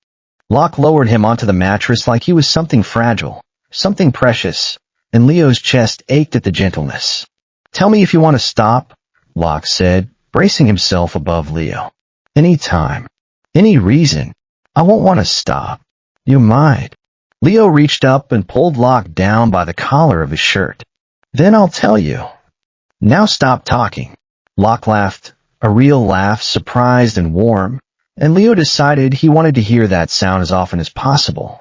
[SPEAKER 1] Locke lowered him onto the mattress like he was something fragile, something precious, and Leo's chest ached at the gentleness. "Tell me if you want to stop," Locke said, bracing himself above Leo. "Any time. Any reason. I won't want to stop." "You might." Leo reached up and pulled Locke down by the collar of his shirt. "Then I'll tell you." "Now stop talking." Locke laughed, a real laugh, surprised and warm, and Leo decided he wanted to hear that sound as often as possible.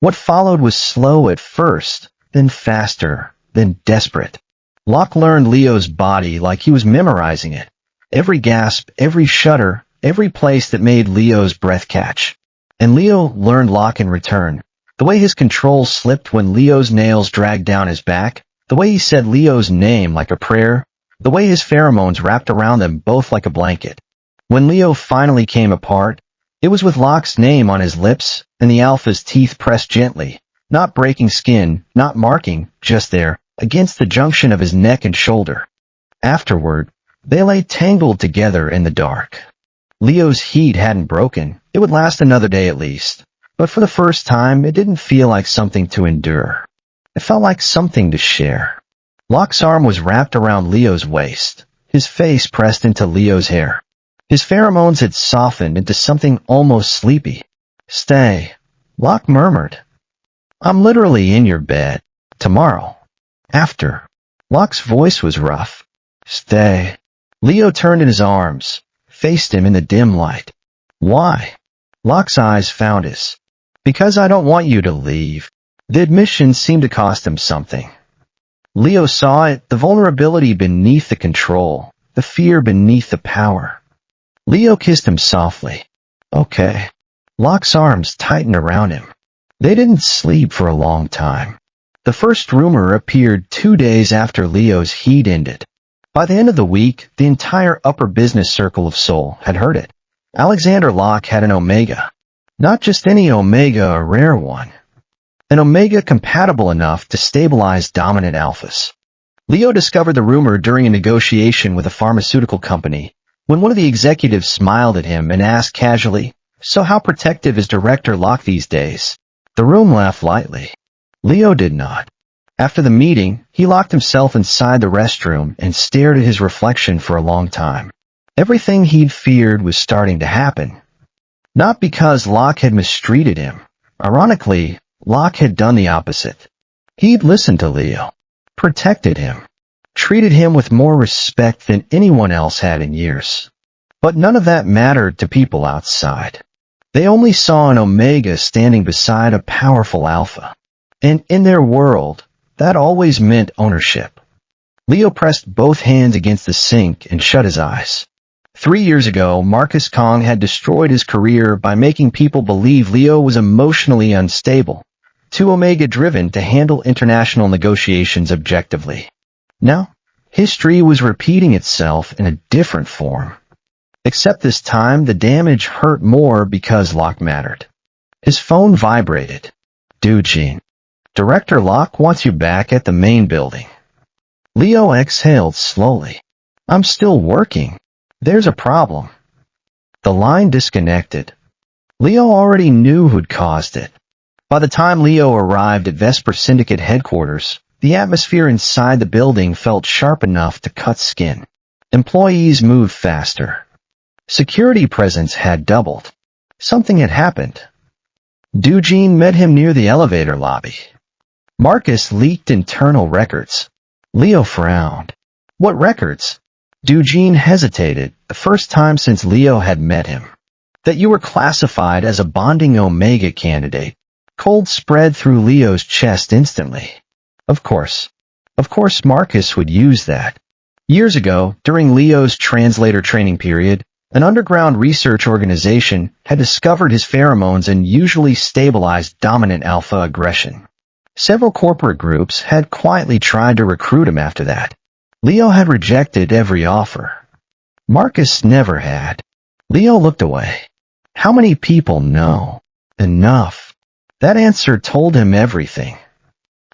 [SPEAKER 1] What followed was slow at first, then faster, then desperate. Locke learned Leo's body like he was memorizing it. Every gasp, every shudder, every place that made Leo's breath catch. And Leo learned Locke in return. The way his control slipped when Leo's nails dragged down his back, the way he said Leo's name like a prayer, the way his pheromones wrapped around them both like a blanket. When Leo finally came apart, it was with Locke's name on his lips and the alpha's teeth pressed gently, not breaking skin, not marking, just there, against the junction of his neck and shoulder. Afterward, they lay tangled together in the dark. Leo's heat hadn't broken. It would last another day at least. But for the first time, it didn't feel like something to endure. It felt like something to share. Locke's arm was wrapped around Leo's waist, his face pressed into Leo's hair. His pheromones had softened into something almost sleepy. "Stay," Locke murmured. "I'm literally in your bed. Tomorrow. After." Locke's voice was rough. "Stay." Leo turned in his arms, faced him in the dim light. "Why?" Locke's eyes found his. "Because I don't want you to leave." The admission seemed to cost him something. Leo saw it, the vulnerability beneath the control, the fear beneath the power. Leo kissed him softly. Okay. Locke's arms tightened around him. They didn't sleep for a long time. The first rumor appeared 2 days after Leo's heat ended. By the end of the week, the entire upper business circle of Seoul had heard it. Alexander Locke had an Omega. Not just any Omega, a rare one. An Omega compatible enough to stabilize dominant alphas. Leo discovered the rumor during a negotiation with a pharmaceutical company, when one of the executives smiled at him and asked casually, "So how protective is Director Locke these days?" The room laughed lightly. Leo did not. After the meeting, he locked himself inside the restroom and stared at his reflection for a long time. Everything he'd feared was starting to happen. Not because Locke had mistreated him. Ironically, Locke had done the opposite. He'd listened to Leo, protected him, treated him with more respect than anyone else had in years. But none of that mattered to people outside. They only saw an Omega standing beside a powerful Alpha. And in their world, that always meant ownership. Leo pressed both hands against the sink and shut his eyes. 3 years ago, Marcus Kong had destroyed his career by making people believe Leo was emotionally unstable, too Omega-driven to handle international negotiations objectively. Now, history was repeating itself in a different form. Except this time, the damage hurt more because Locke mattered. His phone vibrated. "Eugene, Director Locke wants you back at the main building." Leo exhaled slowly. "I'm still working. There's a problem." The line disconnected. Leo already knew who'd caused it. By the time Leo arrived at Vesper Syndicate headquarters, the atmosphere inside the building felt sharp enough to cut skin. Employees moved faster. Security presence had doubled. Something had happened. Eugene met him near the elevator lobby. Marcus leaked internal records. Leo frowned. "What records?" Eugene hesitated, the first time since Leo had met him. "That you were classified as a bonding Omega candidate." Cold spread through Leo's chest instantly. Of course Marcus would use that. Years ago, during Leo's Translator training period, an underground research organization had discovered his pheromones and usually stabilized dominant alpha aggression. Several corporate groups had quietly tried to recruit him after that. Leo had rejected every offer. Marcus never had. Leo looked away. How many people know? Enough. That answer told him everything.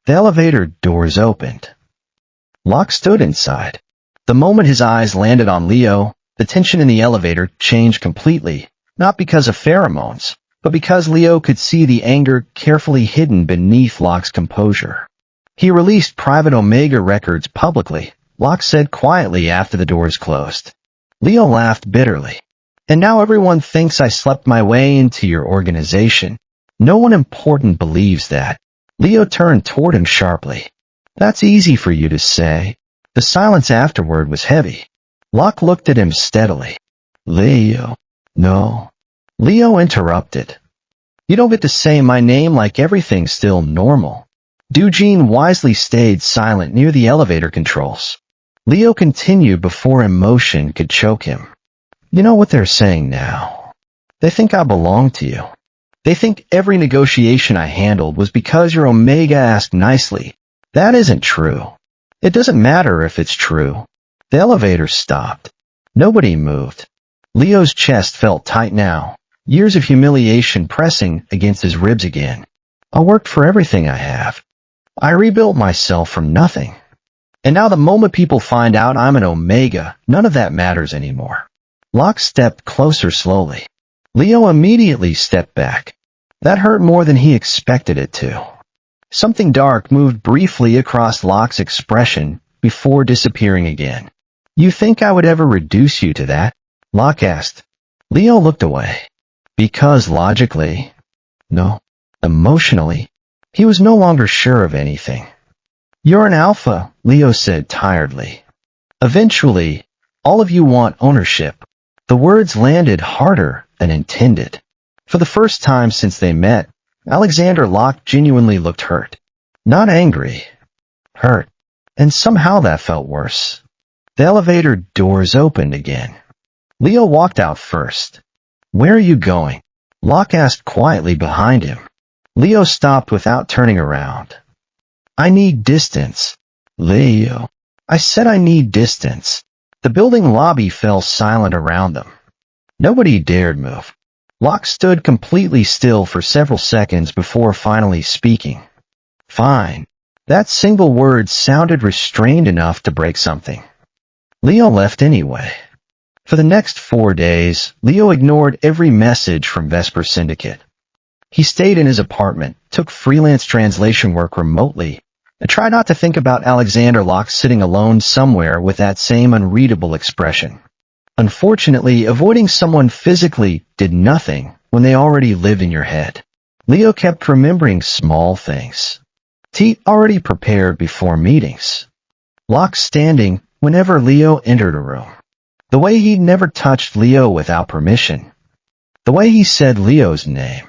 [SPEAKER 1] The elevator doors opened. Locke stood inside. The moment his eyes landed on Leo, the tension in the elevator changed completely, not because of pheromones, but because Leo could see the anger carefully hidden beneath Locke's composure. "He released private Omega records publicly," Locke said quietly after the doors closed. Leo laughed bitterly. "And now everyone thinks I slept my way into your organization. No one important believes that." Leo turned toward him sharply. "That's easy for you to say." The silence afterward was heavy. Locke looked at him steadily. "Leo, no." Leo interrupted. "You don't get to say my name like everything's still normal." Eugene wisely stayed silent near the elevator controls. Leo continued before emotion could choke him. "You know what they're saying now? They think I belong to you. They think every negotiation I handled was because your Omega asked nicely. That isn't true. It doesn't matter if it's true." The elevator stopped. Nobody moved. Leo's chest felt tight now, years of humiliation pressing against his ribs again. "I worked for everything I have. I rebuilt myself from nothing. And now the moment people find out I'm an Omega, none of that matters anymore." Locke stepped closer slowly. Leo immediately stepped back. That hurt more than he expected it to. Something dark moved briefly across Locke's expression before disappearing again. "You think I would ever reduce you to that?" Locke asked. Leo looked away. Because logically, no. Emotionally, he was no longer sure of anything. "You're an alpha," Leo said tiredly. "Eventually, all of you want ownership." The words landed harder than intended. For the first time since they met, Alexander Locke genuinely looked hurt. Not angry. Hurt. and somehow that felt worse. The elevator doors opened again. Leo walked out first. "Where are you going?" Locke asked quietly behind him. Leo stopped without turning around. "I need distance." "Leo." "I said I need distance." The building lobby fell silent around them. Nobody dared move. Locke stood completely still for several seconds before finally speaking. "Fine." That single word sounded restrained enough to break something. Leo left anyway. For the next 4 days, Leo ignored every message from Vesper Syndicate. He stayed in his apartment, took freelance translation work remotely, and tried not to think about Alexander Locke sitting alone somewhere with that same unreadable expression. Unfortunately, avoiding someone physically did nothing when they already lived in your head. Leo kept remembering small things. Tea already prepared before meetings. Locke standing whenever Leo entered a room. The way he'd never touched Leo without permission. The way he said Leo's name.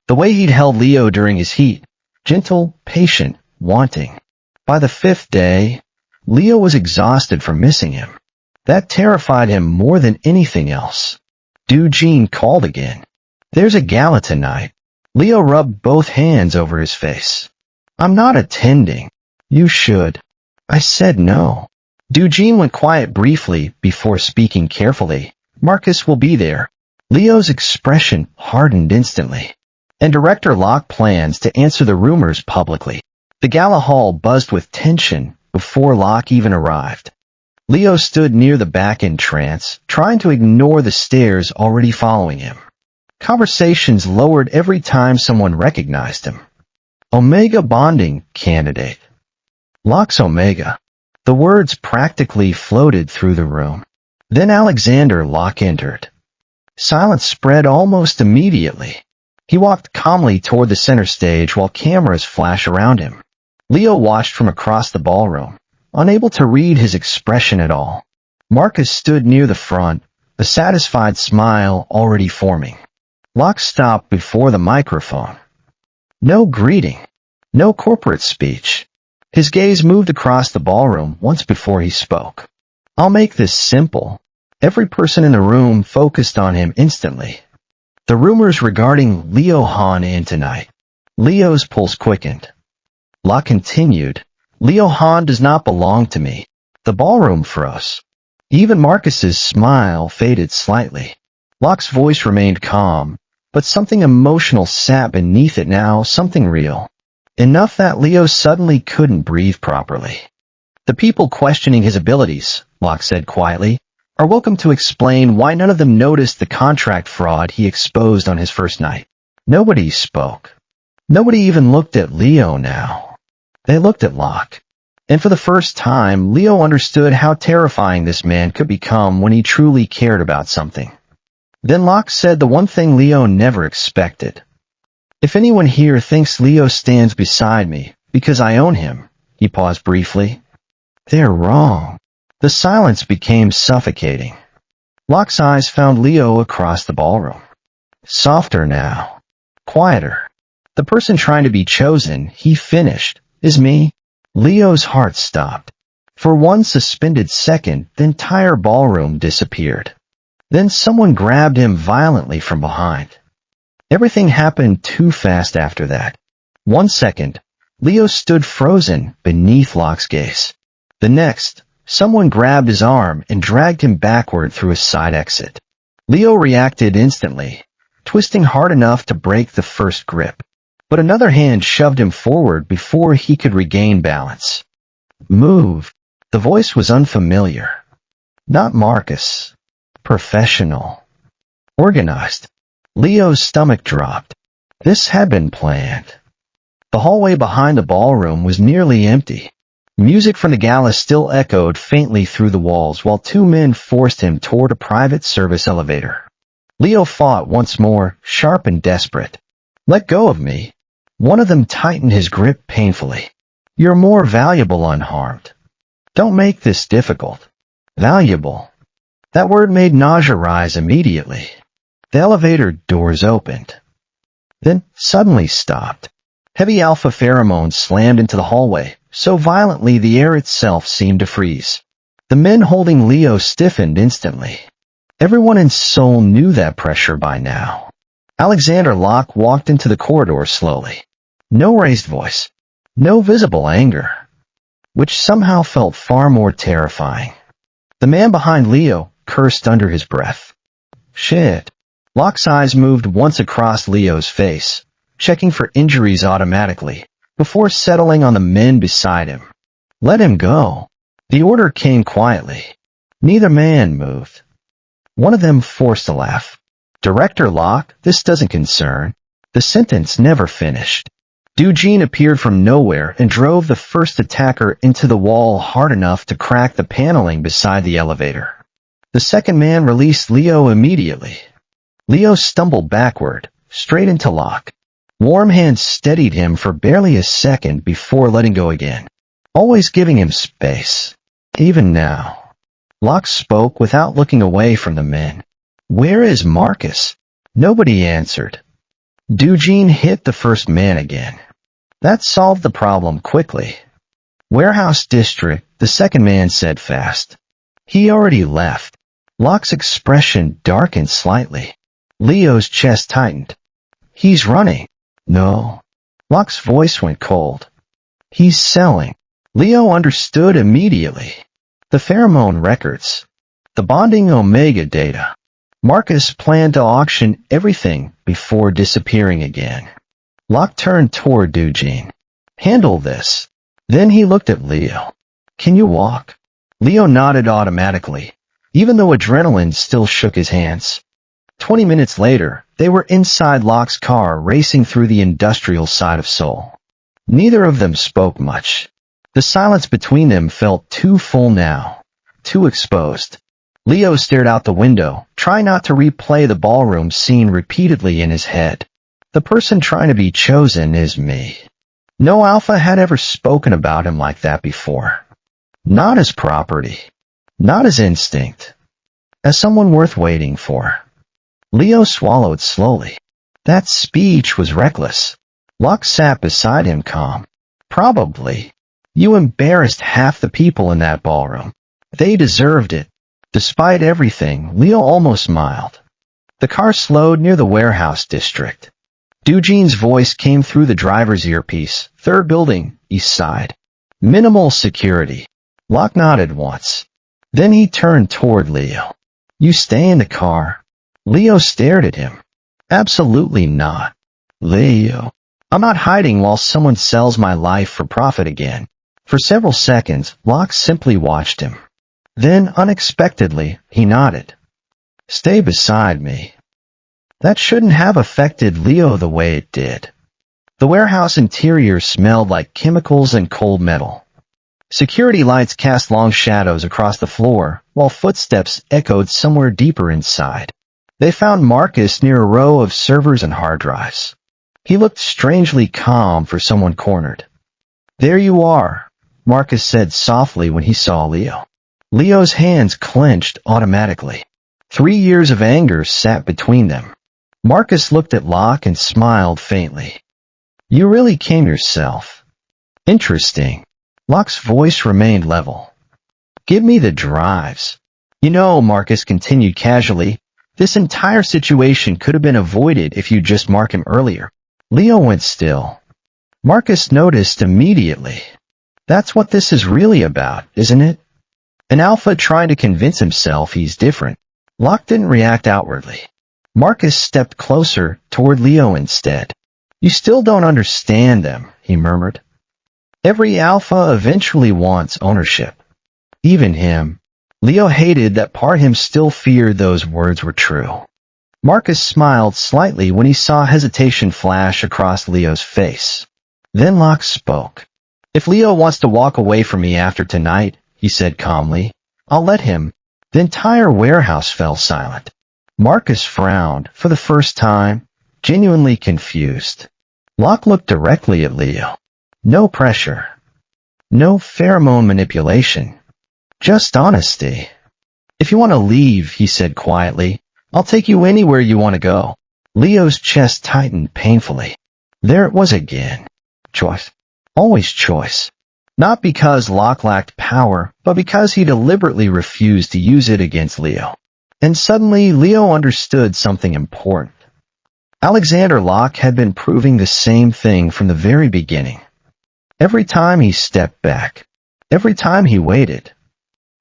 [SPEAKER 1] The way he'd held Leo during his heat. Gentle, patient, wanting. By the 5th day, Leo was exhausted from missing him. That terrified him more than anything else. Jean called again. "There's a gala tonight." Leo rubbed both hands over his face. "I'm not attending." "You should." I said no. Jean went quiet briefly before speaking carefully. "Marcus will be there." Leo's expression hardened instantly. "And Director Locke plans to answer the rumors publicly." The gala hall buzzed with tension before Locke even arrived. Leo stood near the back entrance, trying to ignore the stares already following him. Conversations lowered every time someone recognized him. Omega bonding candidate. Locke's Omega. The words practically floated through the room. Then Alexander Locke entered. Silence spread almost immediately. He walked calmly toward the center stage while cameras flashed around him. Leo watched from across the ballroom, unable to read his expression at all. Marcus stood near the front, a satisfied smile already forming. Locke stopped before the microphone. No greeting. No corporate speech. His gaze moved across the ballroom once before he spoke. "I'll make this simple." Every person in the room focused on him instantly. "The rumors regarding Leo Han in tonight." Leo's pulse quickened. Locke continued, "Leo Han does not belong to me." The ballroom froze. Even Marcus's smile faded slightly. Locke's voice remained calm, but something emotional sat beneath it now, something real. Enough that Leo suddenly couldn't breathe properly. "The people questioning his abilities," Locke said quietly, "are welcome to explain why none of them noticed the contract fraud he exposed on his first night." Nobody spoke. Nobody even looked at Leo now. They looked at Locke. And for the first time, Leo understood how terrifying this man could become when he truly cared about something. Then Locke said the one thing Leo never expected. "If anyone here thinks Leo stands beside me because I own him," he paused briefly, "they're wrong." The silence became suffocating. Locke's eyes found Leo across the ballroom. Softer now. Quieter. "The person trying to be chosen," he finished, "is me." Leo's heart stopped. For one suspended second, the entire ballroom disappeared. Then someone grabbed him violently from behind. Everything happened too fast after that. 1 second, Leo stood frozen beneath Locke's gaze. The next, someone grabbed his arm and dragged him backward through a side exit. Leo reacted instantly, twisting hard enough to break the first grip. But another hand shoved him forward before he could regain balance. "Move." The voice was unfamiliar. Not Marcus. Professional. Organized. Leo's stomach dropped. This had been planned. The hallway behind the ballroom was nearly empty. Music from the gala still echoed faintly through the walls while 2 men forced him toward a private service elevator. Leo fought once more, sharp and desperate. "Let go of me." One of them tightened his grip painfully. "You're more valuable unharmed." "Don't make this difficult." Valuable. That word made nausea rise immediately. The elevator doors opened. Then suddenly stopped. Heavy alpha pheromones slammed into the hallway, so violently the air itself seemed to freeze. The men holding Leo stiffened instantly. Everyone in Seoul knew that pressure by now. Alexander Locke walked into the corridor slowly. No raised voice. No visible anger. Which somehow felt far more terrifying. The man behind Leo cursed under his breath. Shit. Locke's eyes moved once across Leo's face, checking for injuries automatically, before settling on the men beside him. Let him go. The order came quietly. Neither man moved. One of them forced a laugh. Director Locke, this doesn't concern. The sentence never finished. Dujin appeared from nowhere and drove the first attacker into the wall hard enough to crack the paneling beside the elevator. The second man released Leo immediately. Leo stumbled backward, straight into Locke. Warm hands steadied him for barely a second before letting go again, always giving him space. Even now. Locke spoke without looking away from the men. Where is Marcus? Nobody answered. Dujin hit the first man again. That solved the problem quickly. Warehouse District, the second man said fast. He already left. Locke's expression darkened slightly. Leo's chest tightened. He's running. No. Locke's voice went cold. He's selling. Leo understood immediately. The pheromone records. The bonding Omega data. Marcus planned to auction everything before disappearing again. Locke turned toward Dujin. Handle this. Then he looked at Leo. Can you walk? Leo nodded automatically, even though adrenaline still shook his hands. 20 minutes later, they were inside Locke's car racing through the industrial side of Seoul. Neither of them spoke much. The silence between them felt too full now, too exposed. Leo stared out the window, trying not to replay the ballroom scene repeatedly in his head. The person trying to be chosen is me. No alpha had ever spoken about him like that before. Not as property. Not as instinct. As someone worth waiting for. Leo swallowed slowly. That speech was reckless. Locke sat beside him calm. Probably. You embarrassed half the people in that ballroom. They deserved it. Despite everything, Leo almost smiled. The car slowed near the warehouse district. Dujin's voice came through the driver's earpiece. Third building, east side. Minimal security. Locke nodded once. Then he turned toward Leo. You stay in the car. Leo stared at him. Absolutely not. Leo. I'm not hiding while someone sells my life for profit again. For several seconds, Locke simply watched him. Then, unexpectedly, he nodded. Stay beside me. That shouldn't have affected Leo the way it did. The warehouse interior smelled like chemicals and cold metal. Security lights cast long shadows across the floor, while footsteps echoed somewhere deeper inside. They found Marcus near a row of servers and hard drives. He looked strangely calm for someone cornered. There you are, Marcus said softly when he saw Leo. Leo's hands clenched automatically. 3 years of anger sat between them. Marcus looked at Locke and smiled faintly. You really came yourself. Interesting. Locke's voice remained level. Give me the drives. You know, Marcus continued casually, this entire situation could have been avoided if you just marked him earlier. Leo went still. Marcus noticed immediately. That's what this is really about, isn't it? An alpha trying to convince himself he's different. Locke didn't react outwardly. Marcus stepped closer toward Leo instead. You still don't understand them, he murmured. Every alpha eventually wants ownership. Even him. Leo hated that part him still feared those words were true. Marcus smiled slightly when he saw hesitation flash across Leo's face. Then Locke spoke. If Leo wants to walk away from me after tonight, he said calmly, I'll let him. The entire warehouse fell silent. Marcus frowned, for the first time, genuinely confused. Locke looked directly at Leo. No pressure. No pheromone manipulation. Just honesty. If you want to leave, he said quietly, I'll take you anywhere you want to go. Leo's chest tightened painfully. There it was again. Choice. Always choice. Not because Locke lacked power, but because he deliberately refused to use it against Leo. And suddenly, Leo understood something important. Alexander Locke had been proving the same thing from the very beginning. Every time he stepped back, every time he waited,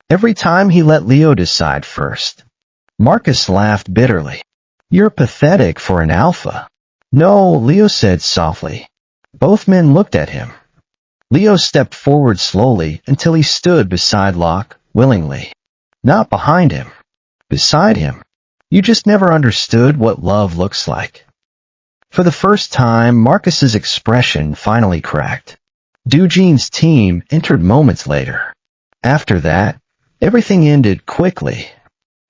[SPEAKER 1] every time he let Leo decide first. Marcus laughed bitterly. "You're pathetic for an alpha." "No," Leo said softly. Both men looked at him. Leo stepped forward slowly until he stood beside Locke, willingly. Not behind him. Beside him. "You just never understood what love looks like." For the first time, Marcus's expression finally cracked. Eugene's team entered moments later. After that, everything ended quickly.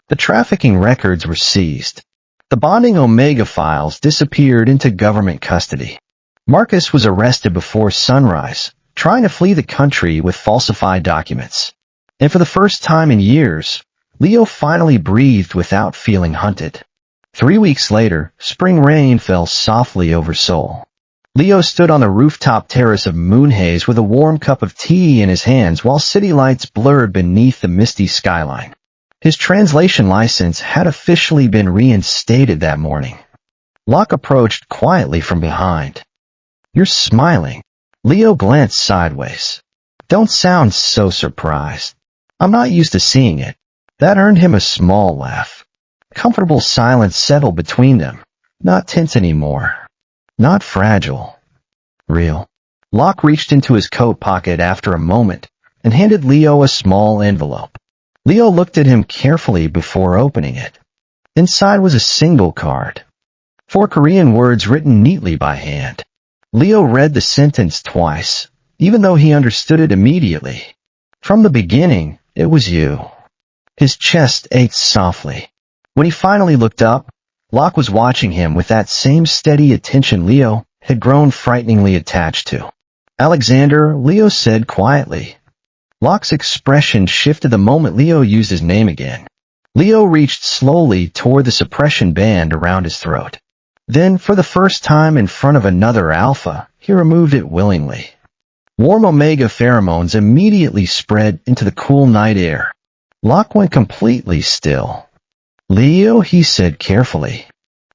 [SPEAKER 1] The trafficking records were seized. The bonding Omega files disappeared into government custody. Marcus was arrested before sunrise, trying to flee the country with falsified documents. And for the first time in years, Leo finally breathed without feeling hunted. 3 weeks later, spring rain fell softly over Seoul. Leo stood on the rooftop terrace of Moonhaze with a warm cup of tea in his hands while city lights blurred beneath the misty skyline. His translation license had officially been reinstated that morning. Locke approached quietly from behind. "You're smiling." Leo glanced sideways. "Don't sound so surprised." "I'm not used to seeing it." That earned him a small laugh. Comfortable silence settled between them. Not tense anymore. Not fragile. Real. Locke reached into his coat pocket after a moment and handed Leo a small envelope. Leo looked at him carefully before opening it. Inside was a single card. 4 Korean words written neatly by hand. Leo read the sentence twice, even though he understood it immediately. "From the beginning, it was you." His chest ached softly. When he finally looked up, Locke was watching him with that same steady attention Leo had grown frighteningly attached to. "Alexander," Leo said quietly. Locke's expression shifted the moment Leo used his name again. Leo reached slowly toward the suppression band around his throat. Then, for the first time in front of another alpha, he removed it willingly. Warm Omega pheromones immediately spread into the cool night air. Locke went completely still. "Leo," he said carefully.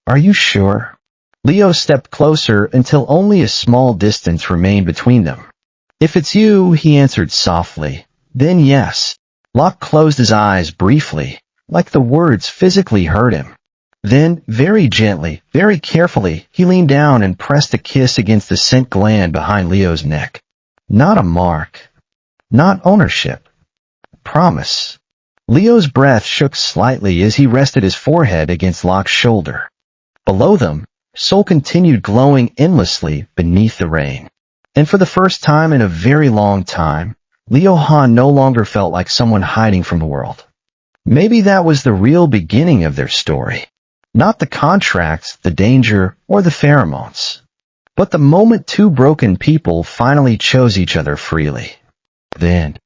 [SPEAKER 1] "Are you sure?" Leo stepped closer until only a small distance remained between them. "If it's you," he answered softly, "then yes." Locke closed his eyes briefly, like the words physically hurt him. Then, very gently, very carefully, he leaned down and pressed a kiss against the scent gland behind Leo's neck. Not a mark. Not ownership. Promise. Leo's breath shook slightly as he rested his forehead against Locke's shoulder. Below them, Seoul continued glowing endlessly beneath the rain. And for the first time in a very long time, Leo Han no longer felt like someone hiding from the world. Maybe that was the real beginning of their story. Not the contracts, the danger, or the pheromones. But the moment 2 broken people finally chose each other freely. Then,